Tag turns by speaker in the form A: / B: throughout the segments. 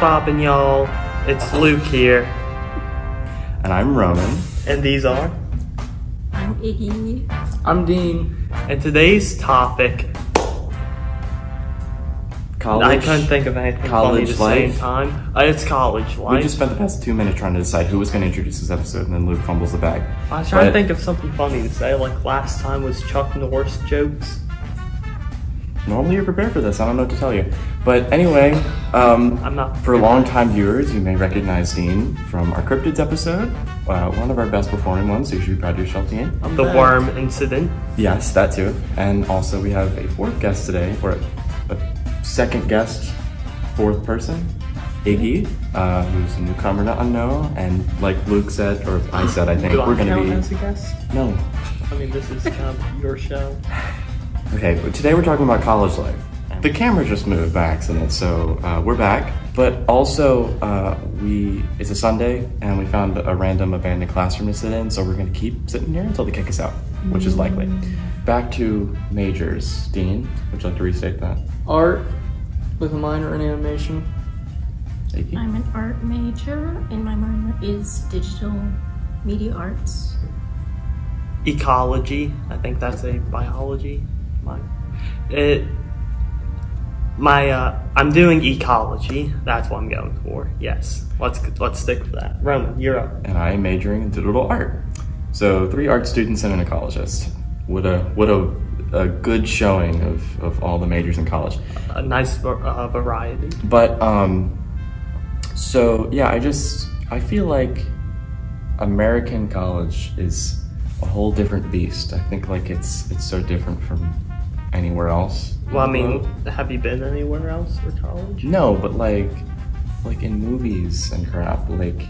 A: poppin', y'all? It's Luke here.
B: And I'm Roman.
A: And these are?
C: I'm Iggy.
D: I'm Dean.
A: And today's topic...
B: College.
A: I couldn't think of anything funny to say in time. It's college life.
B: We just spent the past 2 minutes trying to decide who was going to introduce this episode, and then Luke fumbles the bag.
A: I was trying to think of something funny to say, like last time was Chuck Norris jokes.
B: Normally you're prepared for this, I don't know what to tell you. But anyway,
A: I'm not.
B: For long-time viewers, you may recognize Dean from our Cryptids episode. One of our best performing ones, so you should be proud of yourself, Dean.
A: The worm incident.
B: Yes, that too. And also we have a fourth guest today, or a second guest, fourth person, Iggy, who's a newcomer, not unknown. And like Luke said, or I said, I think we're gonna be
A: as a guest.
B: No.
A: I mean, this is kind of your show.
B: Okay, but today we're talking about college life. The camera just moved by accident, so we're back. But also, it's a Sunday, and we found a random abandoned classroom to sit in, so we're gonna keep sitting here until they kick us out, which is likely. Back to majors. Dean, would you like to restate that?
D: Art with a minor in animation.
B: Iggy?
C: I'm an art major, and my minor is digital media arts.
A: Ecology. I think that's a biology. I'm doing ecology. That's what I'm going for. Yes. Let's stick with that. Roman, you're up.
B: And I am majoring in digital art. So 3 art students and an ecologist. What a good showing of all the majors in college.
A: A nice variety.
B: But so yeah, I feel like American college is a whole different beast. I think like it's so different from anywhere else.
A: Well, I mean, have you been anywhere else for college?
B: No, but like in movies and crap, like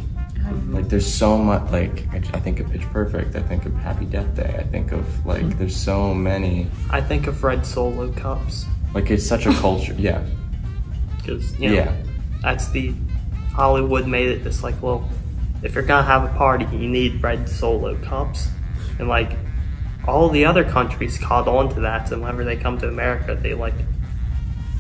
B: there's so much, like I think of Pitch Perfect, I think of Happy Death Day, I think of like there's so many.
A: I think of red Solo cups.
B: Like it's such a culture, yeah.
A: Because that's the Hollywood made it this like, well, if you're gonna have a party, you need red Solo cups, and like all the other countries caught on to that. So whenever they come to America, they like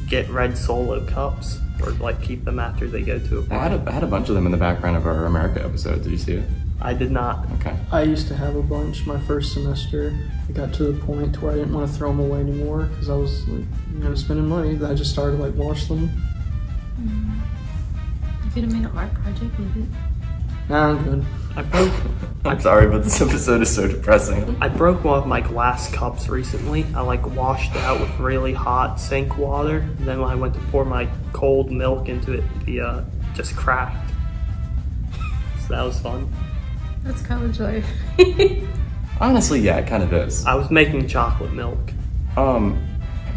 A: get red Solo cups. Or like keep them after they go to a party.
B: I had a bunch of them in the background of our America episode. Did you see it?
A: I did not.
B: Okay.
D: I used to have a bunch my first semester. It got to the point where I didn't want to throw them away anymore because I was like, spending money. I just started to like wash them.
C: You could have made an art project with it.
D: Nah, I'm good.
B: I'm sorry, but this episode is so depressing.
A: I broke one of my glass cups recently. I like washed it out with really hot sink water. And then when I went to pour my cold milk into it, the just cracked. So that was fun.
C: That's college life.
B: Honestly, yeah, it kind of is.
A: I was making chocolate milk.
B: Y'all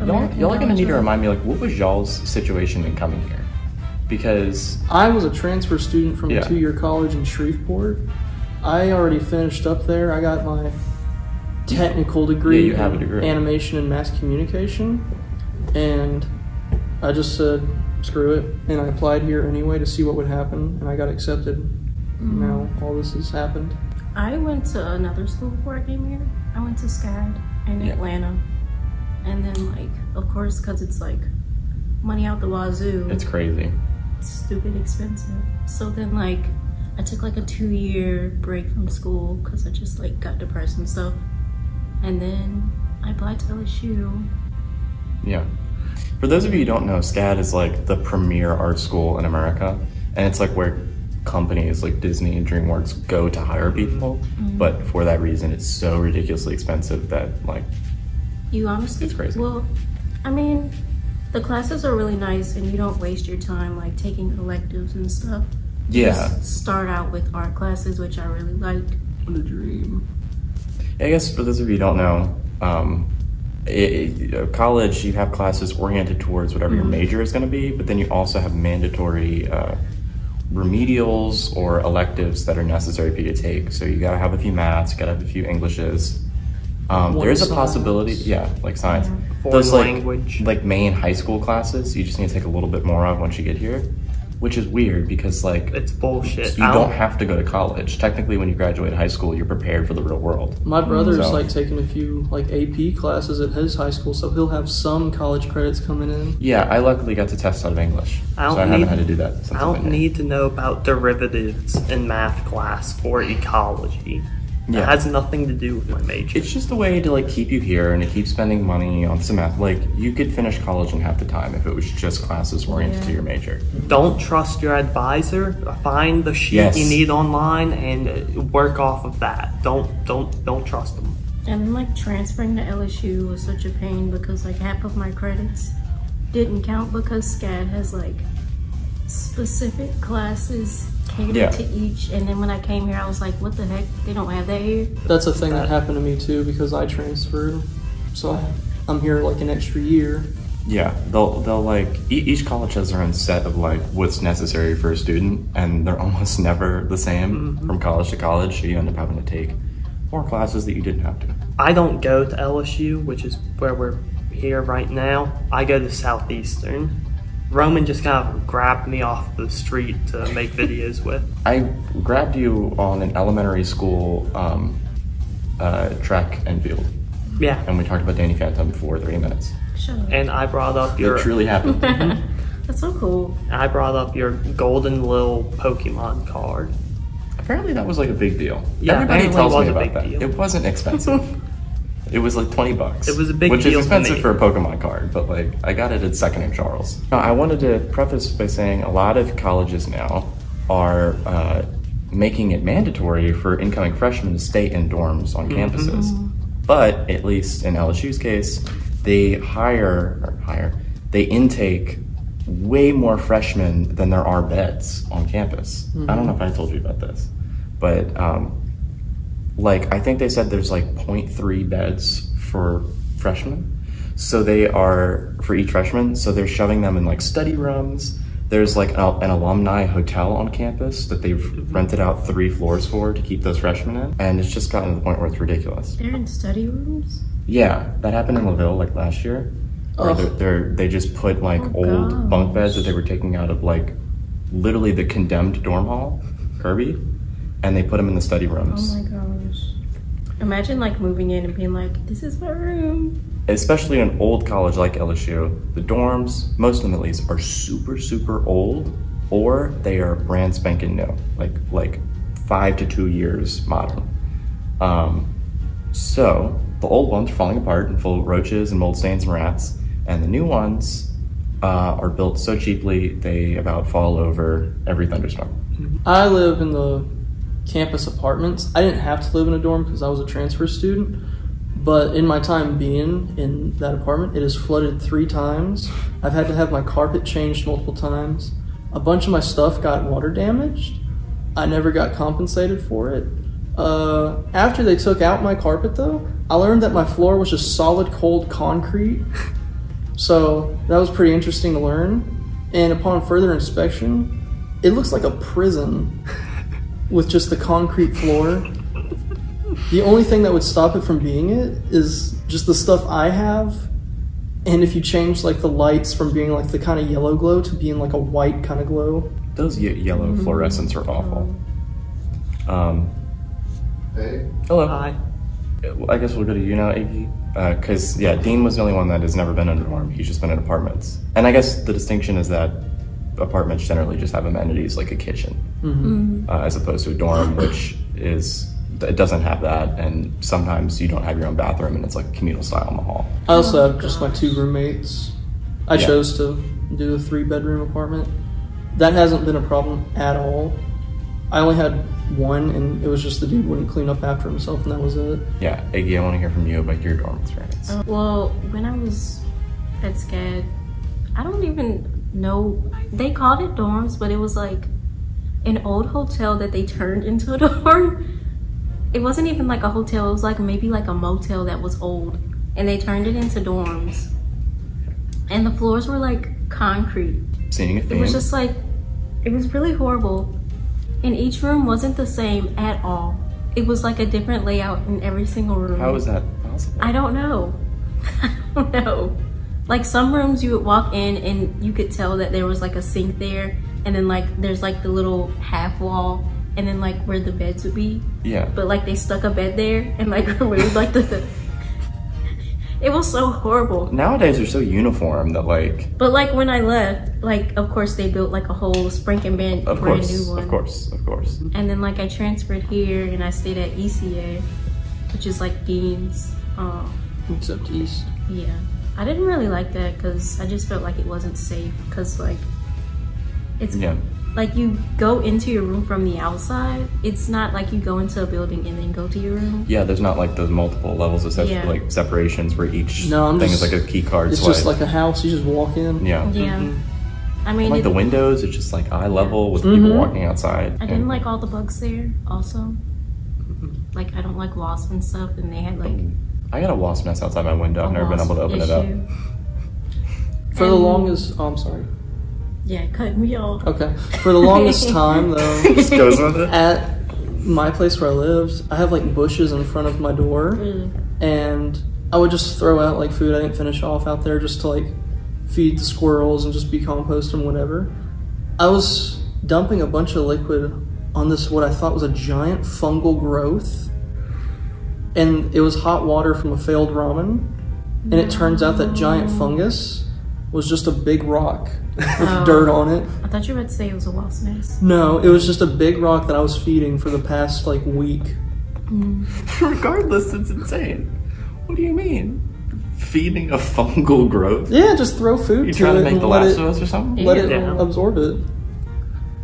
B: are gonna need to remind me, like, what was y'all's situation in coming here? Because
D: I was a transfer student from a 2-year college in Shreveport. I already finished up there. I got my technical degree
B: you have a degree.
D: in animation and mass communication. And I just said, screw it. And I applied here anyway to see what would happen. And I got accepted. Now all this has happened.
C: I went to another school before I came here. I went to SCAD in Atlanta. And then like, of course, because it's like money out the wazoo.
B: it's crazy.
C: Stupid expensive. So then like I took like a 2-year break from school because I just like got depressed and stuff, and then I applied to LSU.
B: Yeah. For those of you who don't know, SCAD is like the premier art school in America, and it's like where companies like Disney and DreamWorks go to hire people. But for that reason, it's so ridiculously expensive that like
C: You honestly,
B: it's crazy.
C: Well, I mean, the classes are really nice and you don't waste your time like taking electives and stuff. You just start out with art classes, which I really liked.
D: What a dream.
B: I guess for those of you who don't know, college, you have classes oriented towards whatever your major is going to be, but then you also have mandatory remedials or electives that are necessary for you to take. So you got to have a few maths, you got to have a few Englishes. There is a possibility, like science.
A: Foreign language.
B: Like main high school classes, you just need to take a little bit more of once you get here, which is weird because like
A: It's bullshit.
B: you don't have to go to college. Technically, when you graduate high school, you're prepared for the real world.
D: My brother's
B: So-
D: like taking a few like AP classes at his high school, so he'll have some college credits coming in.
B: Yeah, I luckily got to test out of English, so I haven't had to do that since
A: I
B: I've
A: don't
B: been here.
A: need to know about derivatives in math class or ecology. It
B: Yeah.
A: has nothing to do with my major.
B: It's just a way to like keep you here and to keep spending money on some math. Like you could finish college in half the time if it was just classes oriented to your major.
A: Don't trust your advisor. Find the sheet
B: Yes.
A: you need online and work off of that. Don't trust them.
C: And then like transferring to LSU was such a pain because like half of my credits didn't count because SCAD has like specific classes catered to each. And then when I came here, I was like, what the heck? They don't have that here.
D: That's a thing that happened to me too because I transferred, so I'm here like an extra year.
B: Yeah, they'll like each college has their own set of like what's necessary for a student, and they're almost never the same from college to college. So you end up having to take more classes that you didn't have to.
A: I don't go to LSU, which is where we're here right now. I go to Southeastern. Roman just kind of grabbed me off the street to make videos with.
B: I grabbed you on an elementary school track and field,
A: Yeah.
B: and we talked about Danny Phantom for 30 minutes.
C: Shut up.
A: And I brought up
B: It
A: your
B: truly happened.
C: That's so cool.
A: I brought up your golden little Pokemon card.
B: Apparently that was like a big deal.
A: Yeah,
B: Everybody
A: apparently
B: tells
A: it was
B: me
A: a
B: about
A: big
B: that.
A: deal.
B: It wasn't expensive. It was like $20.
A: It was a big
B: which
A: deal
B: is
A: to
B: expensive
A: me.
B: for a Pokemon card, but like I got it at Second and Charles. Now, I wanted to preface by saying a lot of colleges now are making it mandatory for incoming freshmen to stay in dorms on campuses. But at least in LSU's case, they they intake way more freshmen than there are beds on campus. I don't know if I told you about this, but like I think they said there's like 0.3 beds for freshmen. So they are for each freshman. So they're shoving them in like study rooms. There's like an alumni hotel on campus that they've rented out 3 floors for to keep those freshmen in. And it's just gotten to the point where it's ridiculous.
C: They're in study rooms?
B: Yeah, that happened in LaVille like last year. Where they just put like old bunk beds that they were taking out of like literally the condemned dorm hall, Kirby, and they put them in the study rooms.
C: Oh my gosh. Imagine like moving in and being like, this is my room.
B: Especially in an old college like LSU, the dorms, most of them at least, are super, super old, or they are brand spanking new, like 5 to 2 years modern. So the old ones are falling apart and full of roaches and mold stains and rats, and the new ones are built so cheaply they about fall over every thunderstorm.
D: I live in the campus apartments. I didn't have to live in a dorm because I was a transfer student, but in my time being in that apartment, it has flooded 3 times. I've had to have my carpet changed multiple times. A bunch of my stuff got water damaged. I never got compensated for it. After they took out my carpet though, I learned that my floor was just solid cold concrete. So that was pretty interesting to learn. And upon further inspection, it looks like a prison with just the concrete floor. The only thing that would stop it from being it is just the stuff I have. And if you change like the lights from being like the kind of yellow glow to being like a white kind of glow.
B: Those yellow fluorescents are awful.
E: Hey.
B: Hello.
A: Hi.
B: I guess we'll go to you now, Iggy. Because, yeah, Dean was the only one that has never been in a dorm. He's just been in apartments. And I guess the distinction is that apartments generally just have amenities like a kitchen, as opposed to a dorm, which it doesn't have that. And sometimes you don't have your own bathroom and it's like communal style in the hall.
D: I also have just my 2 roommates. I
B: Yeah.
D: chose to do a 3-bedroom apartment. That hasn't been a problem at all. I only had one, and it was just the dude wouldn't clean up after himself, and that was it.
B: Yeah, Iggy, I want to hear from you about your dorm experience.
C: Well, when I was at SCAD, I don't even know, they called it dorms, but it was like an old hotel that they turned into a dorm. It wasn't even like a hotel, it was like maybe like a motel that was old, and they turned it into dorms. And the floors were like concrete.
B: Seeing a theme.
C: It was just like, it was really horrible. And each room wasn't the same at all. It was like a different layout in every single room.
B: How is that possible?
C: I don't know. I don't know. Like some rooms you would walk in and you could tell that there was like a sink there, and then like there's like the little half wall, and then like where the beds would be.
B: Yeah.
C: But like they stuck a bed there and like removed like the. It was so horrible.
B: Nowadays they're so uniform that like.
C: But like when I left, like of course they built like a whole Sprinkin' brand new one.
B: Of course.
C: And then like I transferred here and I stayed at ECA, which is like Dean's.
D: Except East.
C: Yeah, I didn't really like that because I just felt like it wasn't safe. Because like, it's like you go into your room from the outside. It's not like you go into a building and then go to your room.
B: Yeah, there's not like those multiple levels of like separations where each thing is like a key card
D: It's
B: swipe.
D: just like a house. You just walk in.
B: Yeah.
C: Yeah. I mean,
B: like the windows, it's just like eye level with people walking outside.
C: I didn't like all the bugs there. Also, like I don't like wasps and stuff, and they had like.
B: I got a wasp nest outside my window. I've never been able to open it up.
D: For the longest, oh, I'm sorry.
C: Yeah, cut me off.
D: Okay. For the longest time, though,
B: Just goes with it.
D: at my place where I lived, I have like bushes in front of my door, and I would just throw out like food I didn't finish off out there just to like feed the squirrels and just be compost and whatever. I was dumping a bunch of liquid on this what I thought was a giant fungal growth, and it was hot water from a failed ramen, and it turns out that giant fungus was just a big rock with dirt on it.
C: I thought you were about to say it was a wasp nest.
D: No, it was just a big rock that I was feeding for the past like week.
B: Regardless, it's insane. What do you mean? Feeding a fungal growth?
D: Yeah, just throw food
B: You
D: to
B: trying
D: it
B: to make
D: and
B: The Last of Us or something?
D: let it
A: Yeah.
D: absorb it.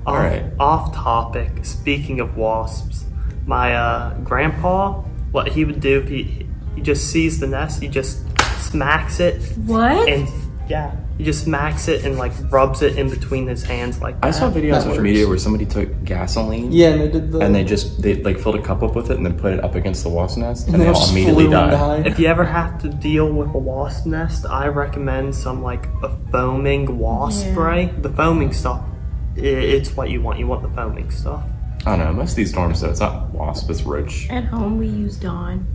A: Off topic, speaking of wasps, my grandpa, what he would do if he just sees the nest, he just smacks it.
C: What?
A: And yeah, he just smacks it and like rubs it in between his hands like that.
B: I saw a video on
D: That
B: social
D: works.
B: media where somebody took gasoline
D: Yeah, and they did the.
B: and they like filled a cup up with it and then put it up against the wasp nest and
D: and
B: they all
D: just
B: immediately
D: flew and
B: died.
A: If you ever have to deal with a wasp nest, I recommend some like a foaming wasp spray. The foaming stuff, it's what you want. You want the foaming stuff.
B: I don't know, most of these storms though, it's not wasp, it's roach.
C: At home we use Dawn.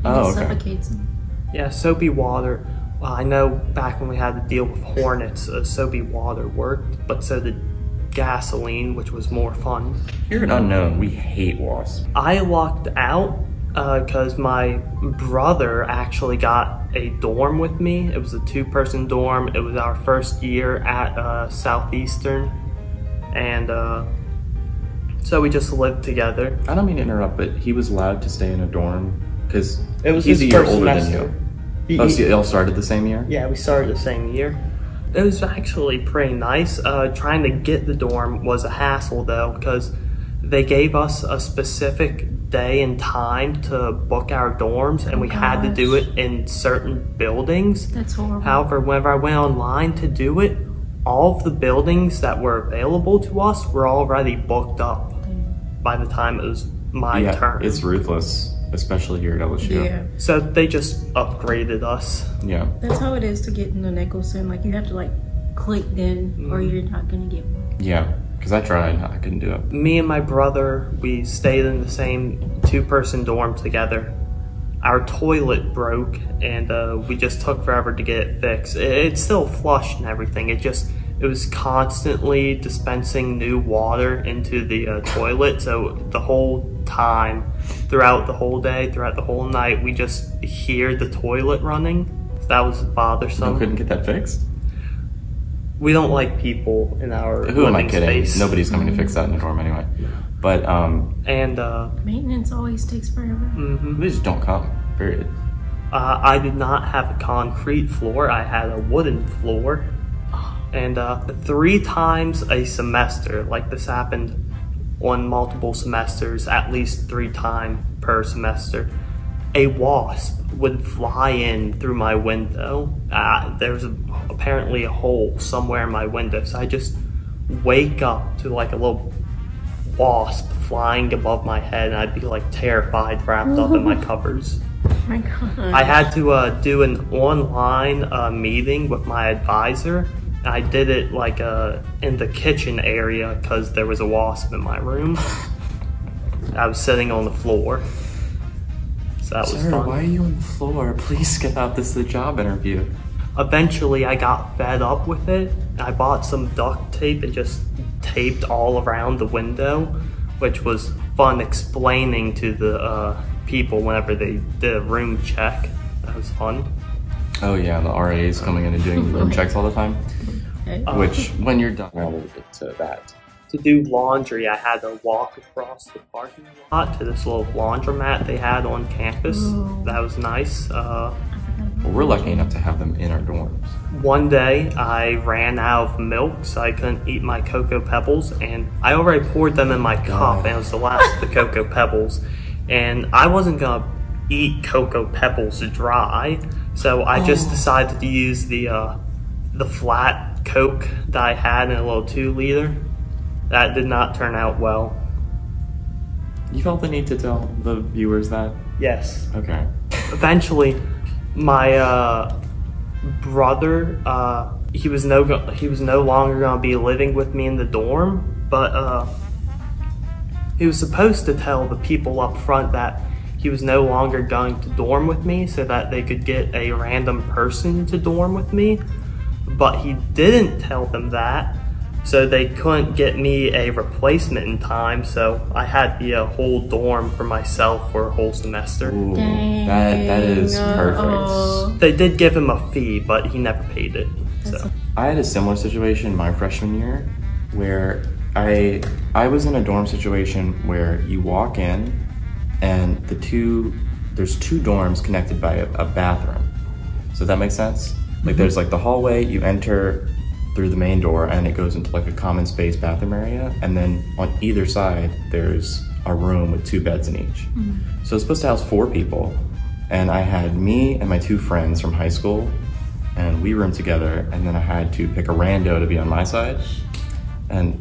B: Oh,
C: It
B: okay.
C: suffocates them.
A: Yeah, soapy water. I know back when we had to deal with hornets, soapy water worked, but so did gasoline, which was more fun.
B: You're an unknown, we hate wasps.
A: I lucked out because my brother actually got a dorm with me. It was a 2-person dorm. It was our first year at Southeastern, and so we just lived together.
B: I don't mean to interrupt, but he was allowed to stay in a dorm because
A: It was
B: he's
A: his
B: a year
A: first
B: older
A: semester.
B: than you. Oh, so they all started the same year?
A: Yeah, we started the same year. It was actually pretty nice. Trying to get the dorm was a hassle though, because they gave us a specific day and time to book our dorms, and we had to do it in certain buildings.
C: That's horrible.
A: However, whenever I went online to do it, all of the buildings that were available to us were already booked up by the time it was my turn.
B: It's ruthless, especially here at LSU.
C: Yeah.
A: So they just upgraded us.
B: Yeah.
C: That's how it is to get into Nicholson. Like you have to like click in or you're not gonna get one.
B: Yeah, because I tried, I couldn't do it.
A: Me and my brother, we stayed in the same 2-person dorm together. Our toilet broke and we just took forever to get it fixed. It's still flushed and everything. It was constantly dispensing new water into the toilet. So the whole time, throughout the whole day, throughout the whole night, we just hear the toilet running. So that was bothersome.
B: You couldn't get that fixed?
A: We don't like people in our
B: Who am I
A: living
B: kidding?
A: space.
B: Nobody's coming to fix that in the dorm anyway. But
A: And
C: Maintenance always takes forever.
B: they just don't come, period.
A: I did not have a concrete floor. I had a wooden floor. And 3 times a semester, like this happened on multiple semesters, at least 3 times per semester, a wasp would fly in through my window. There's apparently a hole somewhere in my window, so I just wake up to like a little wasp flying above my head, and I'd be like terrified, wrapped up in my covers.
C: Oh my god.
A: I had to do an online meeting with my advisor. I did it like in the kitchen area because there was a wasp in my room. I was sitting on the floor. So that was
B: Sir,
A: fun.
B: why are you on the floor? Please get up, this is a job interview.
A: eventually I got fed up with it. I bought some duct tape and just taped all around the window, which was fun explaining to the people whenever they did a room check. That was fun.
B: Oh yeah, the RAs coming in and doing room checks all the time. Which, when you're done, I'll leave it to that.
A: To do laundry, I had to walk across the parking lot to this little laundromat they had on campus.
C: Ooh.
A: That was nice.
B: Well, we're lucky enough to have them in our dorms.
A: One day, I ran out of milk, so I couldn't eat my Cocoa Pebbles, and I already poured them in my cup, and it was the last of the Cocoa Pebbles. And I wasn't gonna eat Cocoa Pebbles dry, so I just decided to use the flat Coke that I had in a little 2-liter. That did not turn out well.
B: You felt the need to tell the viewers that?
A: Yes.
B: Okay.
A: Eventually, my brother, he was no longer gonna be living with me in the dorm, but he was supposed to tell the people up front that he was no longer going to dorm with me so that they could get a random person to dorm with me, but he didn't tell them that, so they couldn't get me a replacement in time, so I had the whole dorm for myself for a whole semester.
B: Ooh, that is perfect.
A: They did give him a fee, but he never paid it. So
B: I had a similar situation my freshman year where I was in a dorm situation where you walk in and there's two dorms connected by a bathroom. So that makes sense? Like there's like the hallway, you enter through the main door and it goes into like a common space bathroom area, and then on either side there's a room with 2 beds in each. So it's supposed to house 4 people, and I had me and my 2 friends from high school, and we roomed together, and then I had to pick a rando to be on my side. And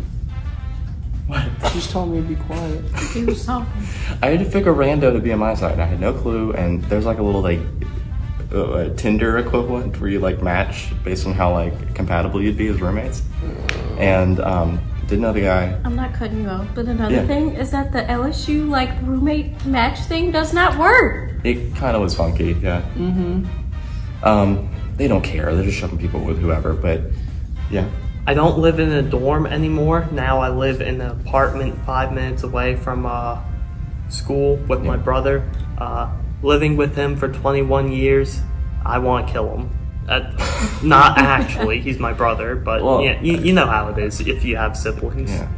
B: what?
D: Just told me to be quiet.
C: He was talking.
B: I had to pick a rando to be on my side. I had no clue, and there's like a little like Tinder equivalent where you like match based on how like compatible you'd be as roommates. And didn't know the guy.
C: I'm not cutting you off, but another thing is that the LSU like roommate match thing does not work.
B: It kind of was funky, yeah. They don't care. They're just shoving people with whoever, but yeah.
A: I don't live in a dorm anymore. Now I live in an apartment 5 minutes away from school with my brother. Living with him for 21 years, I want to kill him. Not actually, he's my brother, but well, yeah, you know how it is if you have siblings.
B: Yeah,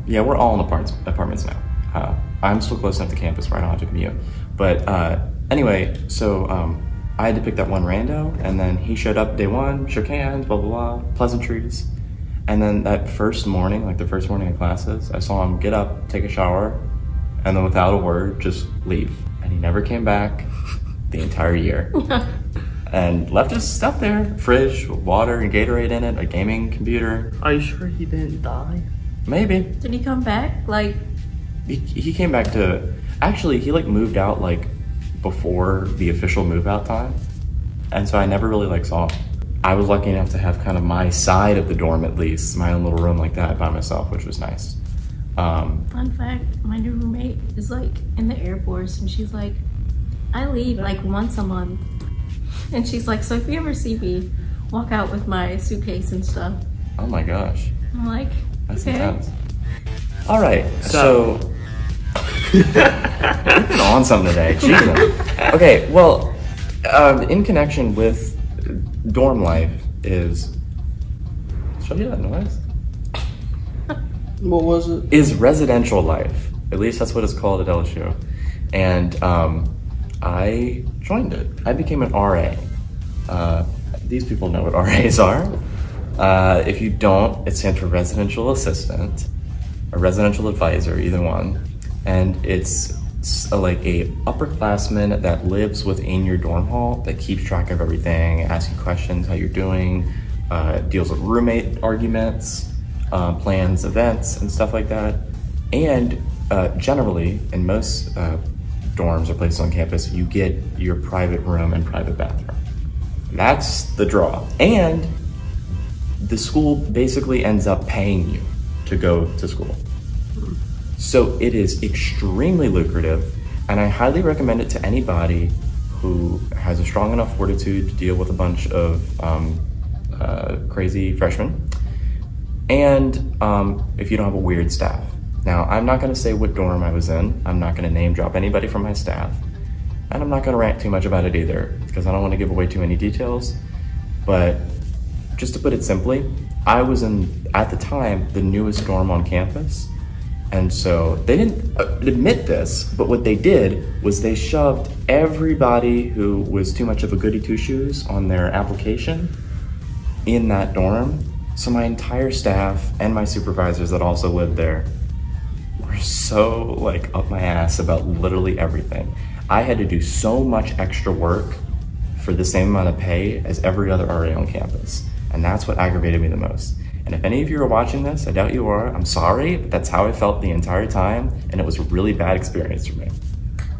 B: yeah, we're all in apartments now. I'm still close enough to campus where I don't have to commute. But anyway, so I had to pick that one rando, and then he showed up day 1, shook hands, blah, blah, blah, pleasantries. And then that first morning, like the first morning of classes, I saw him get up, take a shower, and then without a word, just leave. And he never came back the entire year. And left his stuff there, fridge, water and Gatorade in it, a gaming computer.
A: Are you sure he didn't die?
B: Maybe.
C: Did he come back? Like,
B: he came back to, actually he like moved out like before the official move out time. And so I never really like saw him. I was lucky enough to have kind of my side of the dorm at least, my own little room like that by myself, which was nice.
C: Fun fact, my new roommate is like in the Air Force, and she's like, I leave like once a month. And she's like, so if you ever see me walk out with my suitcase and stuff.
B: Oh my gosh.
C: I'm like,
B: that's
C: okay.
B: Intense. All right, so we've been on something today. Jesus. Okay, well, in connection with dorm life is, show you that noise?
D: What was it?
B: Is residential life. At least that's what it's called at LSU. And I joined it. I became an RA. These people know what RAs are. If you don't, it stands for residential assistant, or residential advisor, either one. And it's like a upperclassman that lives within your dorm hall, that keeps track of everything, asks you questions, how you're doing, deals with roommate arguments, plans events and stuff like that. And generally, in most dorms or places on campus, you get your private room and private bathroom. That's the draw. And the school basically ends up paying you to go to school. So it is extremely lucrative, and I highly recommend it to anybody who has a strong enough fortitude to deal with a bunch of crazy freshmen, and if you don't have a weird staff. Now, I'm not gonna say what dorm I was in. I'm not gonna name drop anybody from my staff, and I'm not gonna rant too much about it either, because I don't wanna give away too many details, but just to put it simply, I was in, at the time, the newest dorm on campus. And so they didn't admit this, but what they did was they shoved everybody who was too much of a goody two-shoes on their application in that dorm. So my entire staff and my supervisors that also lived there were so like up my ass about literally everything. I had to do so much extra work for the same amount of pay as every other RA on campus. And that's what aggravated me the most. And if any of you are watching this, I doubt you are, I'm sorry, but that's how I felt the entire time, and it was a really bad experience for me.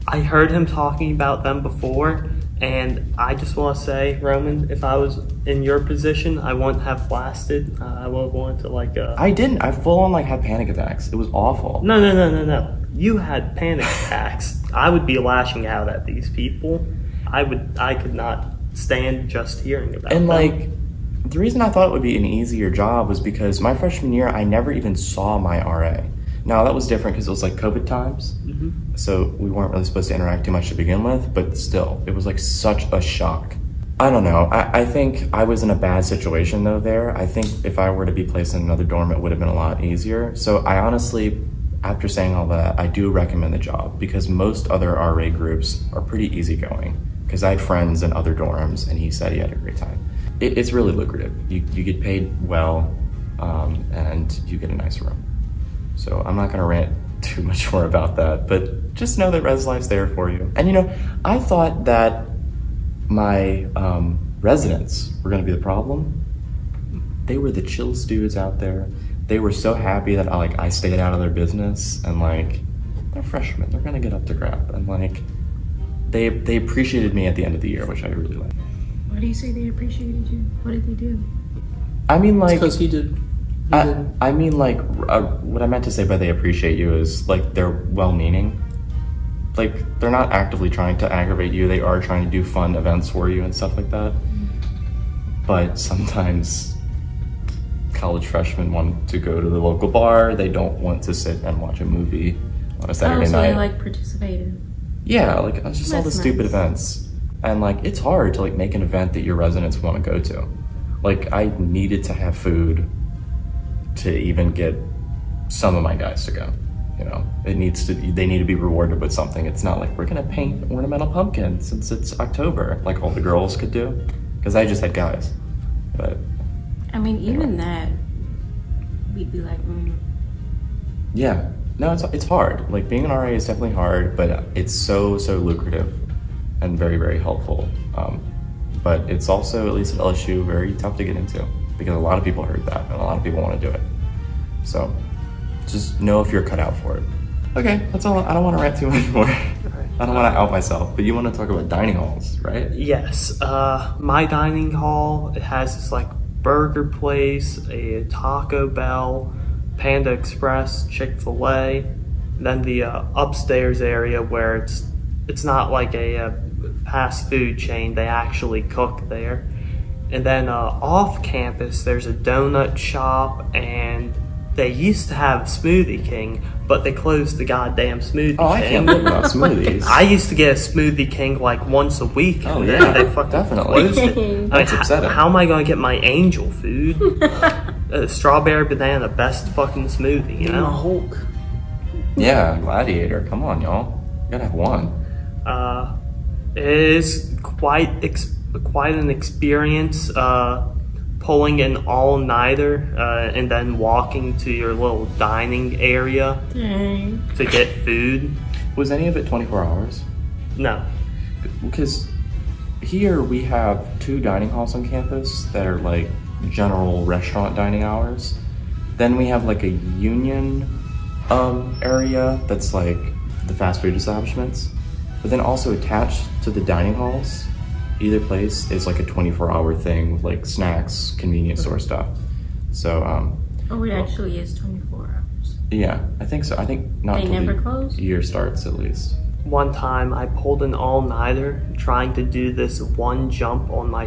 A: I heard him talking about them before, and I just want to say, Roman, if I was in your position, I wouldn't have blasted. I would have wanted to like...
B: I didn't. I full on like had panic attacks. It was awful.
A: No. You had panic attacks. I would be lashing out at these people. I could not stand just hearing about
B: and
A: them.
B: Like, the reason I thought it would be an easier job was because my freshman year, I never even saw my RA. Now, that was different because it was like COVID times. Mm-hmm. So we weren't really supposed to interact too much to begin with, but still, it was like such a shock. I don't know. I think I was in a bad situation though there. I think if I were to be placed in another dorm, it would have been a lot easier. So I honestly, after saying all that, I do recommend the job because most other RA groups are pretty easygoing. Because I had friends in other dorms and he said he had a great time. It's really lucrative. You get paid well and you get a nice room. So I'm not gonna rant too much more about that, but just know that Res Life's there for you. And you know, I thought that my residents were gonna be the problem. They were the chillest dudes out there. They were so happy that I stayed out of their business, and like, they're freshmen, they're gonna get up to crap, and like, they appreciated me at the end of the year, which I really liked.
C: Why do you say they appreciated you? What did they do?
B: I mean, like...
D: Because he did.
B: I mean, like, what I meant to say by they appreciate you is, like, they're well-meaning. Like, they're not actively trying to aggravate you. They are trying to do fun events for you and stuff like that. But sometimes college freshmen want to go to the local bar. They don't want to sit and watch a movie on a Saturday
C: so
B: night.
C: they, like, participated.
B: Yeah, like, it's just all the stupid events. And like, it's hard to like make an event that your residents want to go to. Like, I needed to have food to even get some of my guys to go, you know? They need to be rewarded with something. It's not like, we're gonna paint ornamental pumpkins since it's October, like all the girls could do. Because I just had guys, but.
C: I mean, even that, we'd be like,
B: Yeah, no, it's hard. Like, being an RA is definitely hard, but it's so lucrative and very, very helpful. But it's also, at least at LSU, very tough to get into because a lot of people heard that and a lot of people want to do it. So just know if you're cut out for it. Okay, that's all. I don't want to rant too much more. I don't want to out myself, but you want to talk about dining halls, right?
A: Yes, my dining hall, it has this like burger place, a Taco Bell, Panda Express, Chick-fil-A, then the upstairs area where it's not like a fast food chain, they actually cook there. And then off campus, there's a donut shop, and they used to have Smoothie King, but they closed the goddamn Smoothie King.
B: I can't live without smoothies.
A: I used to get a Smoothie King like once a week.
B: Oh,
A: and
B: yeah,
A: they fucking
B: definitely.
A: closed it.
B: That's upsetting.
A: How am I going to get my angel food? Strawberry banana, best fucking smoothie, you know?
D: Hulk.
B: Yeah, Gladiator. Come on, y'all. You gotta have one.
A: It is quite an experience pulling an all-nighter and then walking to your little dining area to get food.
B: Was any of it 24 hours?
A: No.
B: Because here we have 2 dining halls on campus that are like general restaurant dining hours. Then we have like a union area that's like the fast food establishments. But then also attached to the dining halls, either place is like a 24-hour thing with like snacks, convenience store stuff. So,
C: oh, it actually is 24 hours.
B: Yeah, I think so. I think not
C: They
B: until
C: never
B: the
C: close?
B: year starts at least.
A: one time I pulled an all-nighter trying to do this one jump on my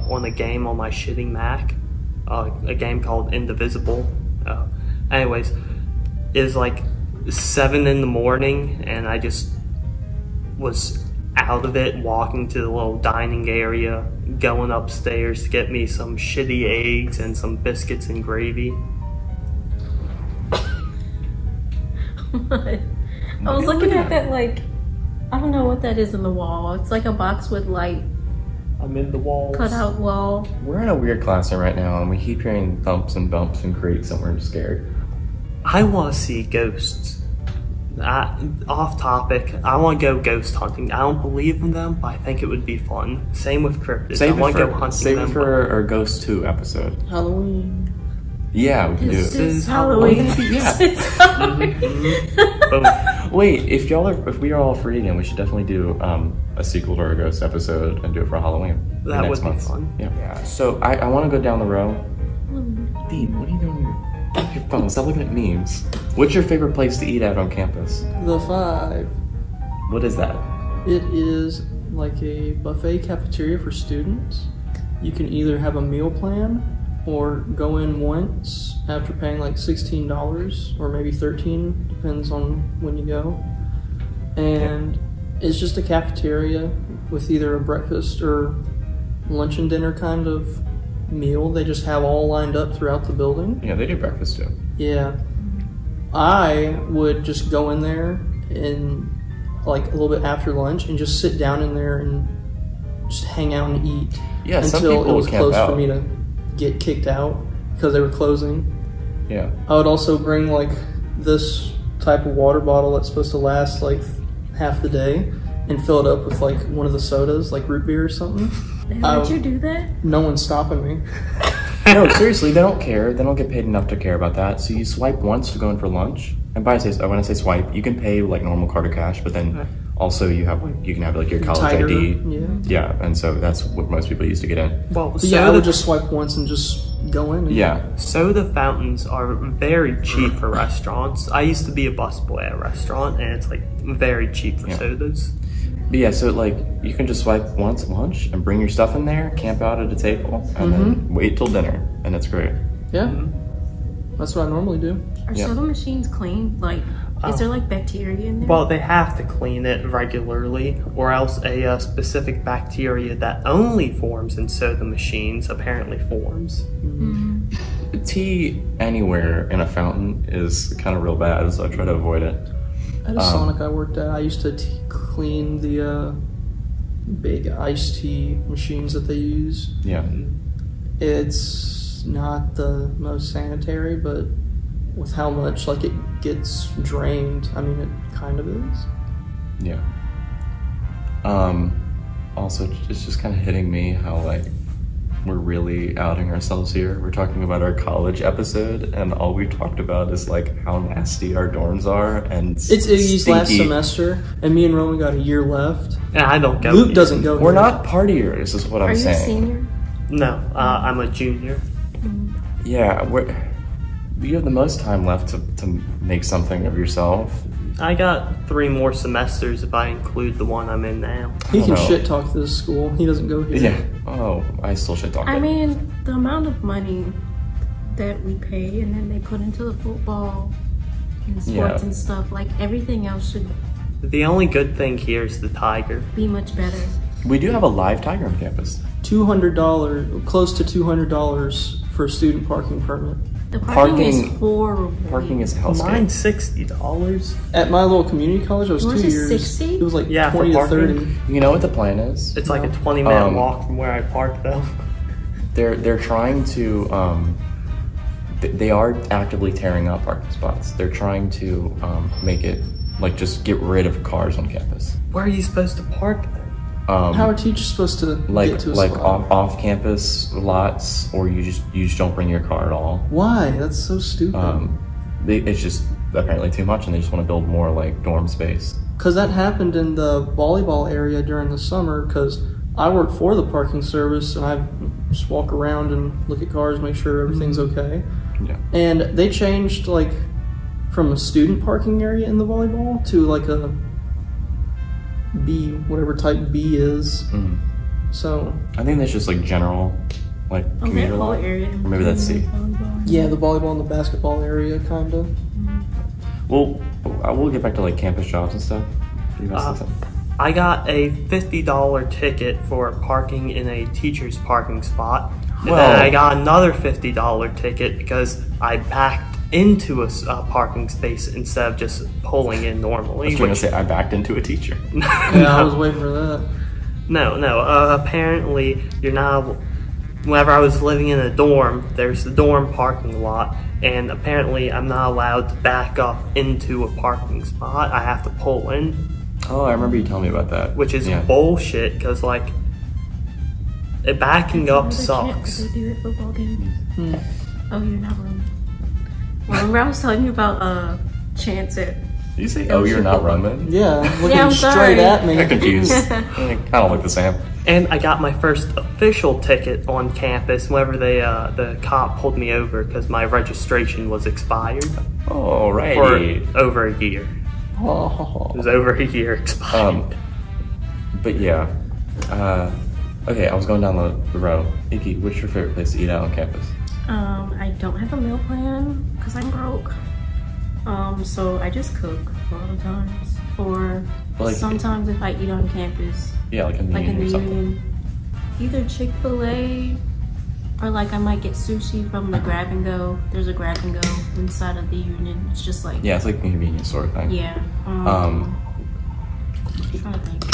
A: on a game on my shitty Mac, a game called Indivisible. Anyways, it was like 7 in the morning, and I just was out of it, walking to the little dining area, going upstairs to get me some shitty eggs and some biscuits and gravy.
C: What? I was looking at that like, I don't know what that is in the wall. It's like a box with light.
A: I'm in the walls.
C: Cut out wall.
B: We're in a weird classroom right now, and we keep hearing thumps and bumps and creaks, and we're scared.
A: I want to see ghosts. Off topic, I want to go ghost hunting. I don't believe in them, but I think it would be fun. Same with cryptids. I want to go hunting
B: save
A: them.
B: it for our Ghost 2 episode.
D: Halloween.
B: Yeah, we can do it.
C: This is Halloween.
B: Yeah.
C: It's Halloween.
A: Boom.
B: Wait, if we are all free again, we should definitely do a sequel to our Ghost episode and do it for Halloween.
A: That
B: next
A: would be
B: month.
A: fun.
B: Yeah. So I want to go down the row. Dean, what are you doing with your phone? Stop looking at memes. What's your favorite place to eat at on campus?
D: The 5.
B: What is that?
D: It is like a buffet cafeteria for students. You can either have a meal plan or go in once after paying like $16 or maybe $13, depends on when you go. And it's just a cafeteria with either a breakfast or lunch and dinner kind of meal. They just have all lined up throughout the building.
B: Yeah, they do breakfast too.
D: Yeah. I would just go in there and like a little bit after lunch and just sit down in there and just hang out and eat.
B: Yeah, some
D: until
B: people
D: it was
B: camp
D: close
B: out.
D: for me to get kicked out because they were closing.
B: Yeah.
D: I would also bring like this type of water bottle that's supposed to last like half the day and fill it up with like one of the sodas, like root beer or something.
C: They let you do that?
D: No one's stopping me.
B: No, seriously, they don't care. They don't get paid enough to care about that. So you swipe once to go in for lunch. And when I say swipe, you can pay like normal card or cash, but then also you can have like your college
D: Tiger,
B: ID.
D: yeah.
B: Yeah, and so that's what most people use to get in.
A: Well,
D: But yeah, I would just swipe once and just go in. And
B: Yeah.
A: soda fountains are very cheap for restaurants. I used to be a busboy at a restaurant, and it's like very cheap for sodas.
B: But yeah, so like you can just swipe once at lunch and bring your stuff in there, camp out at a table, and then wait till dinner, and it's great.
D: Yeah. That's what I normally do.
C: Are
B: Yeah.
C: soda machines clean? Like, is there like bacteria in there?
A: Well, they have to clean it regularly, or else a specific bacteria that only forms in soda machines apparently forms.
B: Tea anywhere in a fountain is kind of real bad, so I try to avoid it.
D: At a Sonic I worked at, I used to clean the big iced tea machines that they use.
B: Yeah.
D: It's not the most sanitary, but with how much like it gets drained, I mean, it kind of is.
B: Yeah. Also, it's just kind of hitting me how like we're really outing ourselves here. We're talking about our college episode, and all we talked about is like how nasty our dorms are, and
D: It's Iggy's
B: stinky.
D: last semester, and me and Roman got a year left.
A: And I don't go.
D: Luke doesn't go.
B: We're
D: here.
B: not partiers, is what
C: Are
B: I'm
C: you a
B: saying.
C: senior?
A: No, I'm a junior.
B: Yeah, you have the most time left to make something of yourself.
A: I got 3 more semesters if I include the one I'm in now.
D: He can
B: I don't know.
D: shit talk this school. He doesn't go here.
B: Yeah. Oh, I still should talk.
C: I
B: it.
C: mean, the amount of money that we pay and then they put into the football and sports and stuff, like everything else should
A: The only good thing here is the tiger.
C: be much better.
B: We do have a live tiger on campus.
D: $200, close to $200 for a student parking permit.
C: The parking is
B: Parking-
C: horrible.
B: Parking is a hellscape.
A: Mine's $60.
D: At my little community college, I was
C: Yours
D: 2
C: is
D: years.
C: 60?
D: It was like
A: Yeah, for
D: 20 to
A: parking.
D: 30.
B: You know what the plan is?
A: It's like a 20-minute walk from where I park, though.
B: They're trying to they are actively tearing up parking spots. They're trying to make it like just get rid of cars on campus.
A: Where are you supposed to park then?
D: How are teachers supposed to get to a
B: like
D: spot?
B: off campus lots, or you just don't bring your car at all.
D: Why? That's so stupid.
B: It's just apparently too much, and they just want to build more like dorm space.
D: Because that happened in the volleyball area during the summer, because I work for the parking service, and I just walk around and look at cars, make sure everything's okay.
B: Yeah.
D: And they changed, like, from a student parking area in the volleyball to, like, a B, whatever type B is. So
B: I think that's just like general, like commuter law.
C: area.
B: Or maybe that's C.
D: yeah, the volleyball and the basketball area, kinda.
B: Well, I will get back to like campus jobs and stuff. You guys say something?
A: I got a $50 ticket for parking in a teacher's parking spot. And then I got another $50 ticket because I backed into a parking space instead of just pulling in normally.
B: I was trying to say I backed into a teacher.
D: Yeah, I was waiting for that.
A: No. Apparently, you're not. Whenever I was living in a dorm, there's the dorm parking lot, and apparently I'm not allowed to back up into a parking spot. I have to pull in.
B: Oh, I remember you telling me about that.
A: Which is bullshit, because like, backing up sucks.
C: They do at football games. Oh, you're not wrong. Remember I was telling you about chance at.
B: Did you say, "Oh, you're not Roman"?
D: Yeah, looking
C: I'm
D: straight
C: sorry.
D: at me.
B: I'm confused. They kind of look the same.
A: And I got my first official ticket on campus whenever the cop pulled me over because my registration was expired
B: Alrighty.
A: for over a year.
D: Oh.
A: It was over a year expired.
B: But yeah. Okay, I was going down the road. Iggy, what's your favorite place to eat out on campus?
C: I don't have a meal plan because I'm broke. So I just cook a lot of times. Or
B: Like-
C: sometimes if I eat on campus,
B: Yeah, like in the
C: like in
B: Union
C: the
B: or something.
C: Union, either Chick-fil-A or like I might get sushi from the Grab and Go. There's a Grab and Go inside of the Union. It's just like
B: Yeah, it's like a convenience store thing.
C: yeah. I'm trying to think.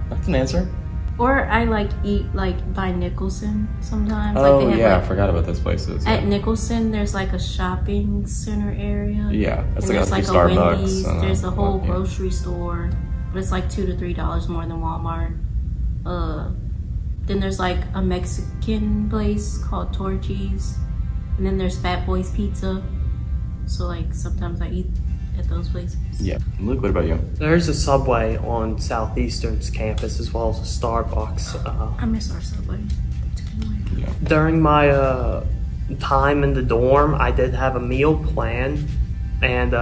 B: That's an answer.
C: Or I like eat like by Nicholson sometimes.
B: Oh
C: like they have,
B: yeah,
C: like,
B: I forgot about those places.
C: at Nicholson, there's like a shopping center area.
B: Yeah, it's
C: And
B: like
C: there's like a
B: Starbucks.
C: Wendy's.
B: and
C: There's a whole
B: yeah.
C: grocery store, but it's like $2 to $3 more than Walmart. Then there's like a Mexican place called Torchy's, and then there's Fat Boy's Pizza. So like sometimes I eat at those places.
B: Yeah. Luke, what about you?
A: There's a Subway on Southeastern's campus as well as a Starbucks.
C: I miss our Subway. They took it away.
B: Yeah.
A: During my time in the dorm, I did have a meal plan, and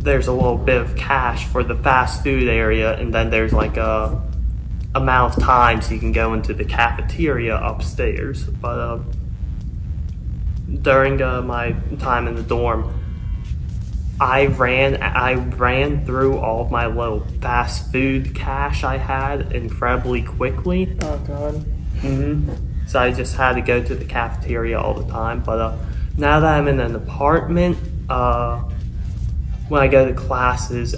A: there's a little bit of cash for the fast food area, and then there's like a amount of times you can go into the cafeteria upstairs. But during my time in the dorm, I ran through all of my little fast food cash I had incredibly quickly.
D: Oh god.
A: So I just had to go to the cafeteria all the time. But now that I'm in an apartment, when I go to classes,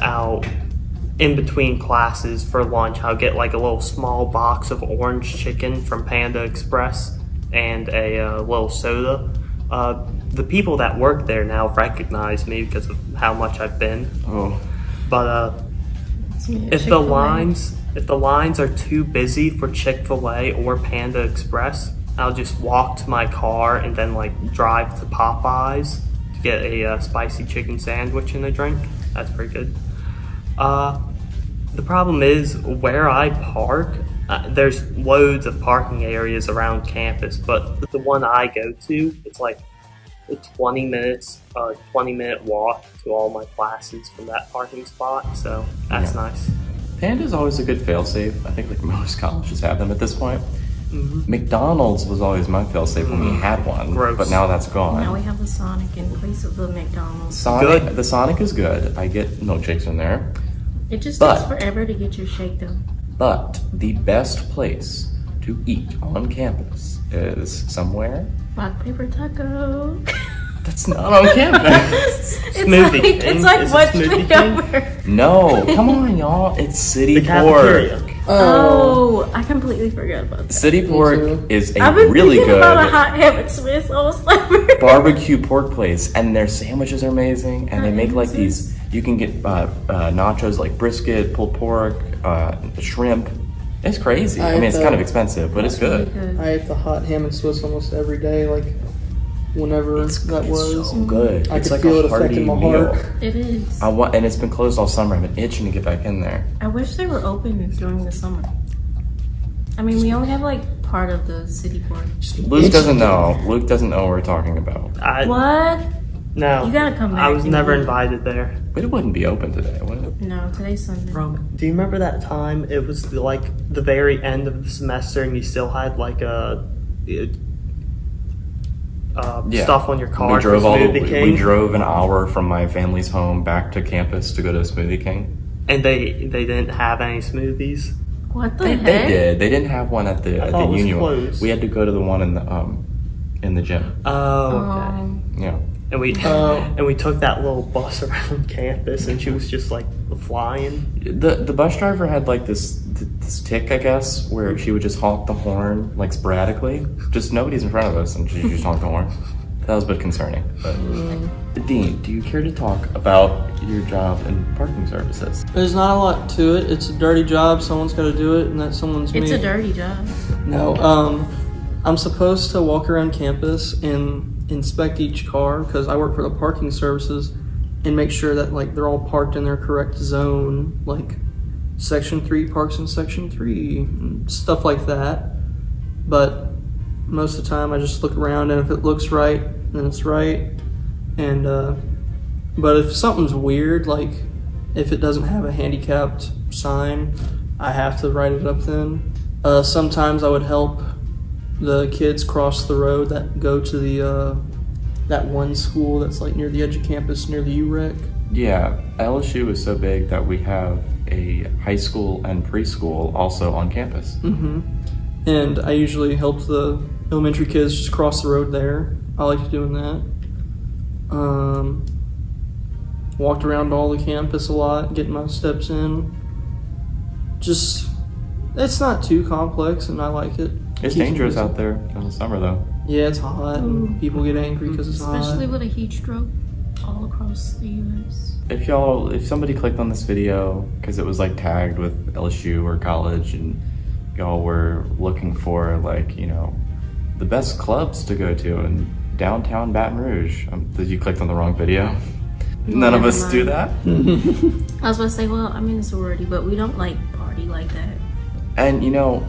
A: in between classes for lunch, I'll get like a little small box of orange chicken from Panda Express and a little soda. The people that work there now recognize me because of how much I've been.
B: Oh.
A: But if the lines are too busy for Chick-fil-A or Panda Express, I'll just walk to my car and then like drive to Popeyes to get a spicy chicken sandwich and a drink. That's pretty good. The problem is where I park, there's loads of parking areas around campus, but the one I go to, it's like a 20-minute walk to all my classes from that parking spot, so that's nice.
B: Panda's always a good failsafe. I think like most colleges have them at this point. McDonald's was always my failsafe when we had one,
A: Gross.
B: but now that's gone.
C: Now we have the Sonic in place of the McDonald's.
B: The Sonic is good. I get milkshakes in there.
C: It just
B: But-
C: takes forever to get your shake though.
B: But the best place to eat on campus is somewhere
C: Rock, paper, taco.
B: that's not on campus.
A: Smoothie King.
C: It's like
A: Is it
C: one
A: Smoothie
C: street
A: King?
C: over.
B: No, come on, y'all. It's City
A: The
B: Pork.
A: cafeteria.
C: Oh, I completely forgot about that.
B: City Pork
D: too.
B: is a
C: I've been
B: really
C: thinking about a
B: good
C: hot ham and Swiss all summer.
B: barbecue pork place, and their sandwiches are amazing. And they make like these. You can get nachos like brisket, pulled pork, shrimp. It's crazy. I mean, it's kind of expensive, but it's good.
D: I ate the hot ham and Swiss almost every day, like whenever that was.
B: So good.
D: I
B: It's
D: could
B: like
D: feel
B: a
D: it
B: hearty
D: affecting my
B: meal.
D: heart.
C: It is.
B: And it's been closed all summer. I've been itching to get back in there.
C: I wish they were open during the summer. I mean, we only have like part of the city park.
B: Luke doesn't know. Luke doesn't know what we're talking about.
C: What?
A: No.
C: You gotta come back.
A: I was
C: and
A: never
C: eat.
A: invited there.
B: But it wouldn't be open today, would it?
C: No, today's Sunday.
A: Do you remember that time it was like the very end of the semester and you still had like stuff on your car?
B: We drove
A: for Smoothie King?
B: we drove an hour from my family's home back to campus to go to Smoothie King.
A: And they didn't have any smoothies.
C: What the
B: They
C: heck?
B: did. They didn't have one at the Union.
A: closed.
B: We had to go to the one in the gym.
A: Oh, okay.
B: Yeah.
A: And we took that little bus around campus, and she was just like flying.
B: The bus driver had like this tick, I guess, where she would just honk the horn like sporadically. Just nobody's in front of us, and she just honked the horn. That was a bit concerning. But Dean, do you care to talk about your job in parking services?
D: There's not a lot to it. It's a dirty job. Someone's got to do it, and that someone's me.
C: It's a dirty job.
D: No, I'm supposed to walk around campus and inspect each car because I work for the parking services and make sure that like they're all parked in their correct zone, like Section 3 parks in Section 3, and stuff like that. But most of the time I just look around, and if it looks right, then it's right. And but if something's weird, like if it doesn't have a handicapped sign, I have to write it up then. Sometimes I would help the kids cross the road that go to the that one school that's like near the edge of campus near the UREC.
B: Yeah, LSU is so big that we have a high school and preschool also on campus.
D: And I usually help the elementary kids just cross the road there. I like doing that. Walked around all the campus a lot, getting my steps in. Just, it's not too complex, and I like it.
B: It's dangerous out there in the summer, though.
D: Yeah, it's hot, and people get angry because it's
C: Especially
D: hot.
C: with a heat stroke all across the U.S.
B: If somebody clicked on this video because it was like tagged with LSU or college, and y'all were looking for like, you know, the best clubs to go to in downtown Baton Rouge, did you click on the wrong video? None of us do that.
C: I was about to say, well, I'm in a sorority, but we don't like party like that.
B: And you know,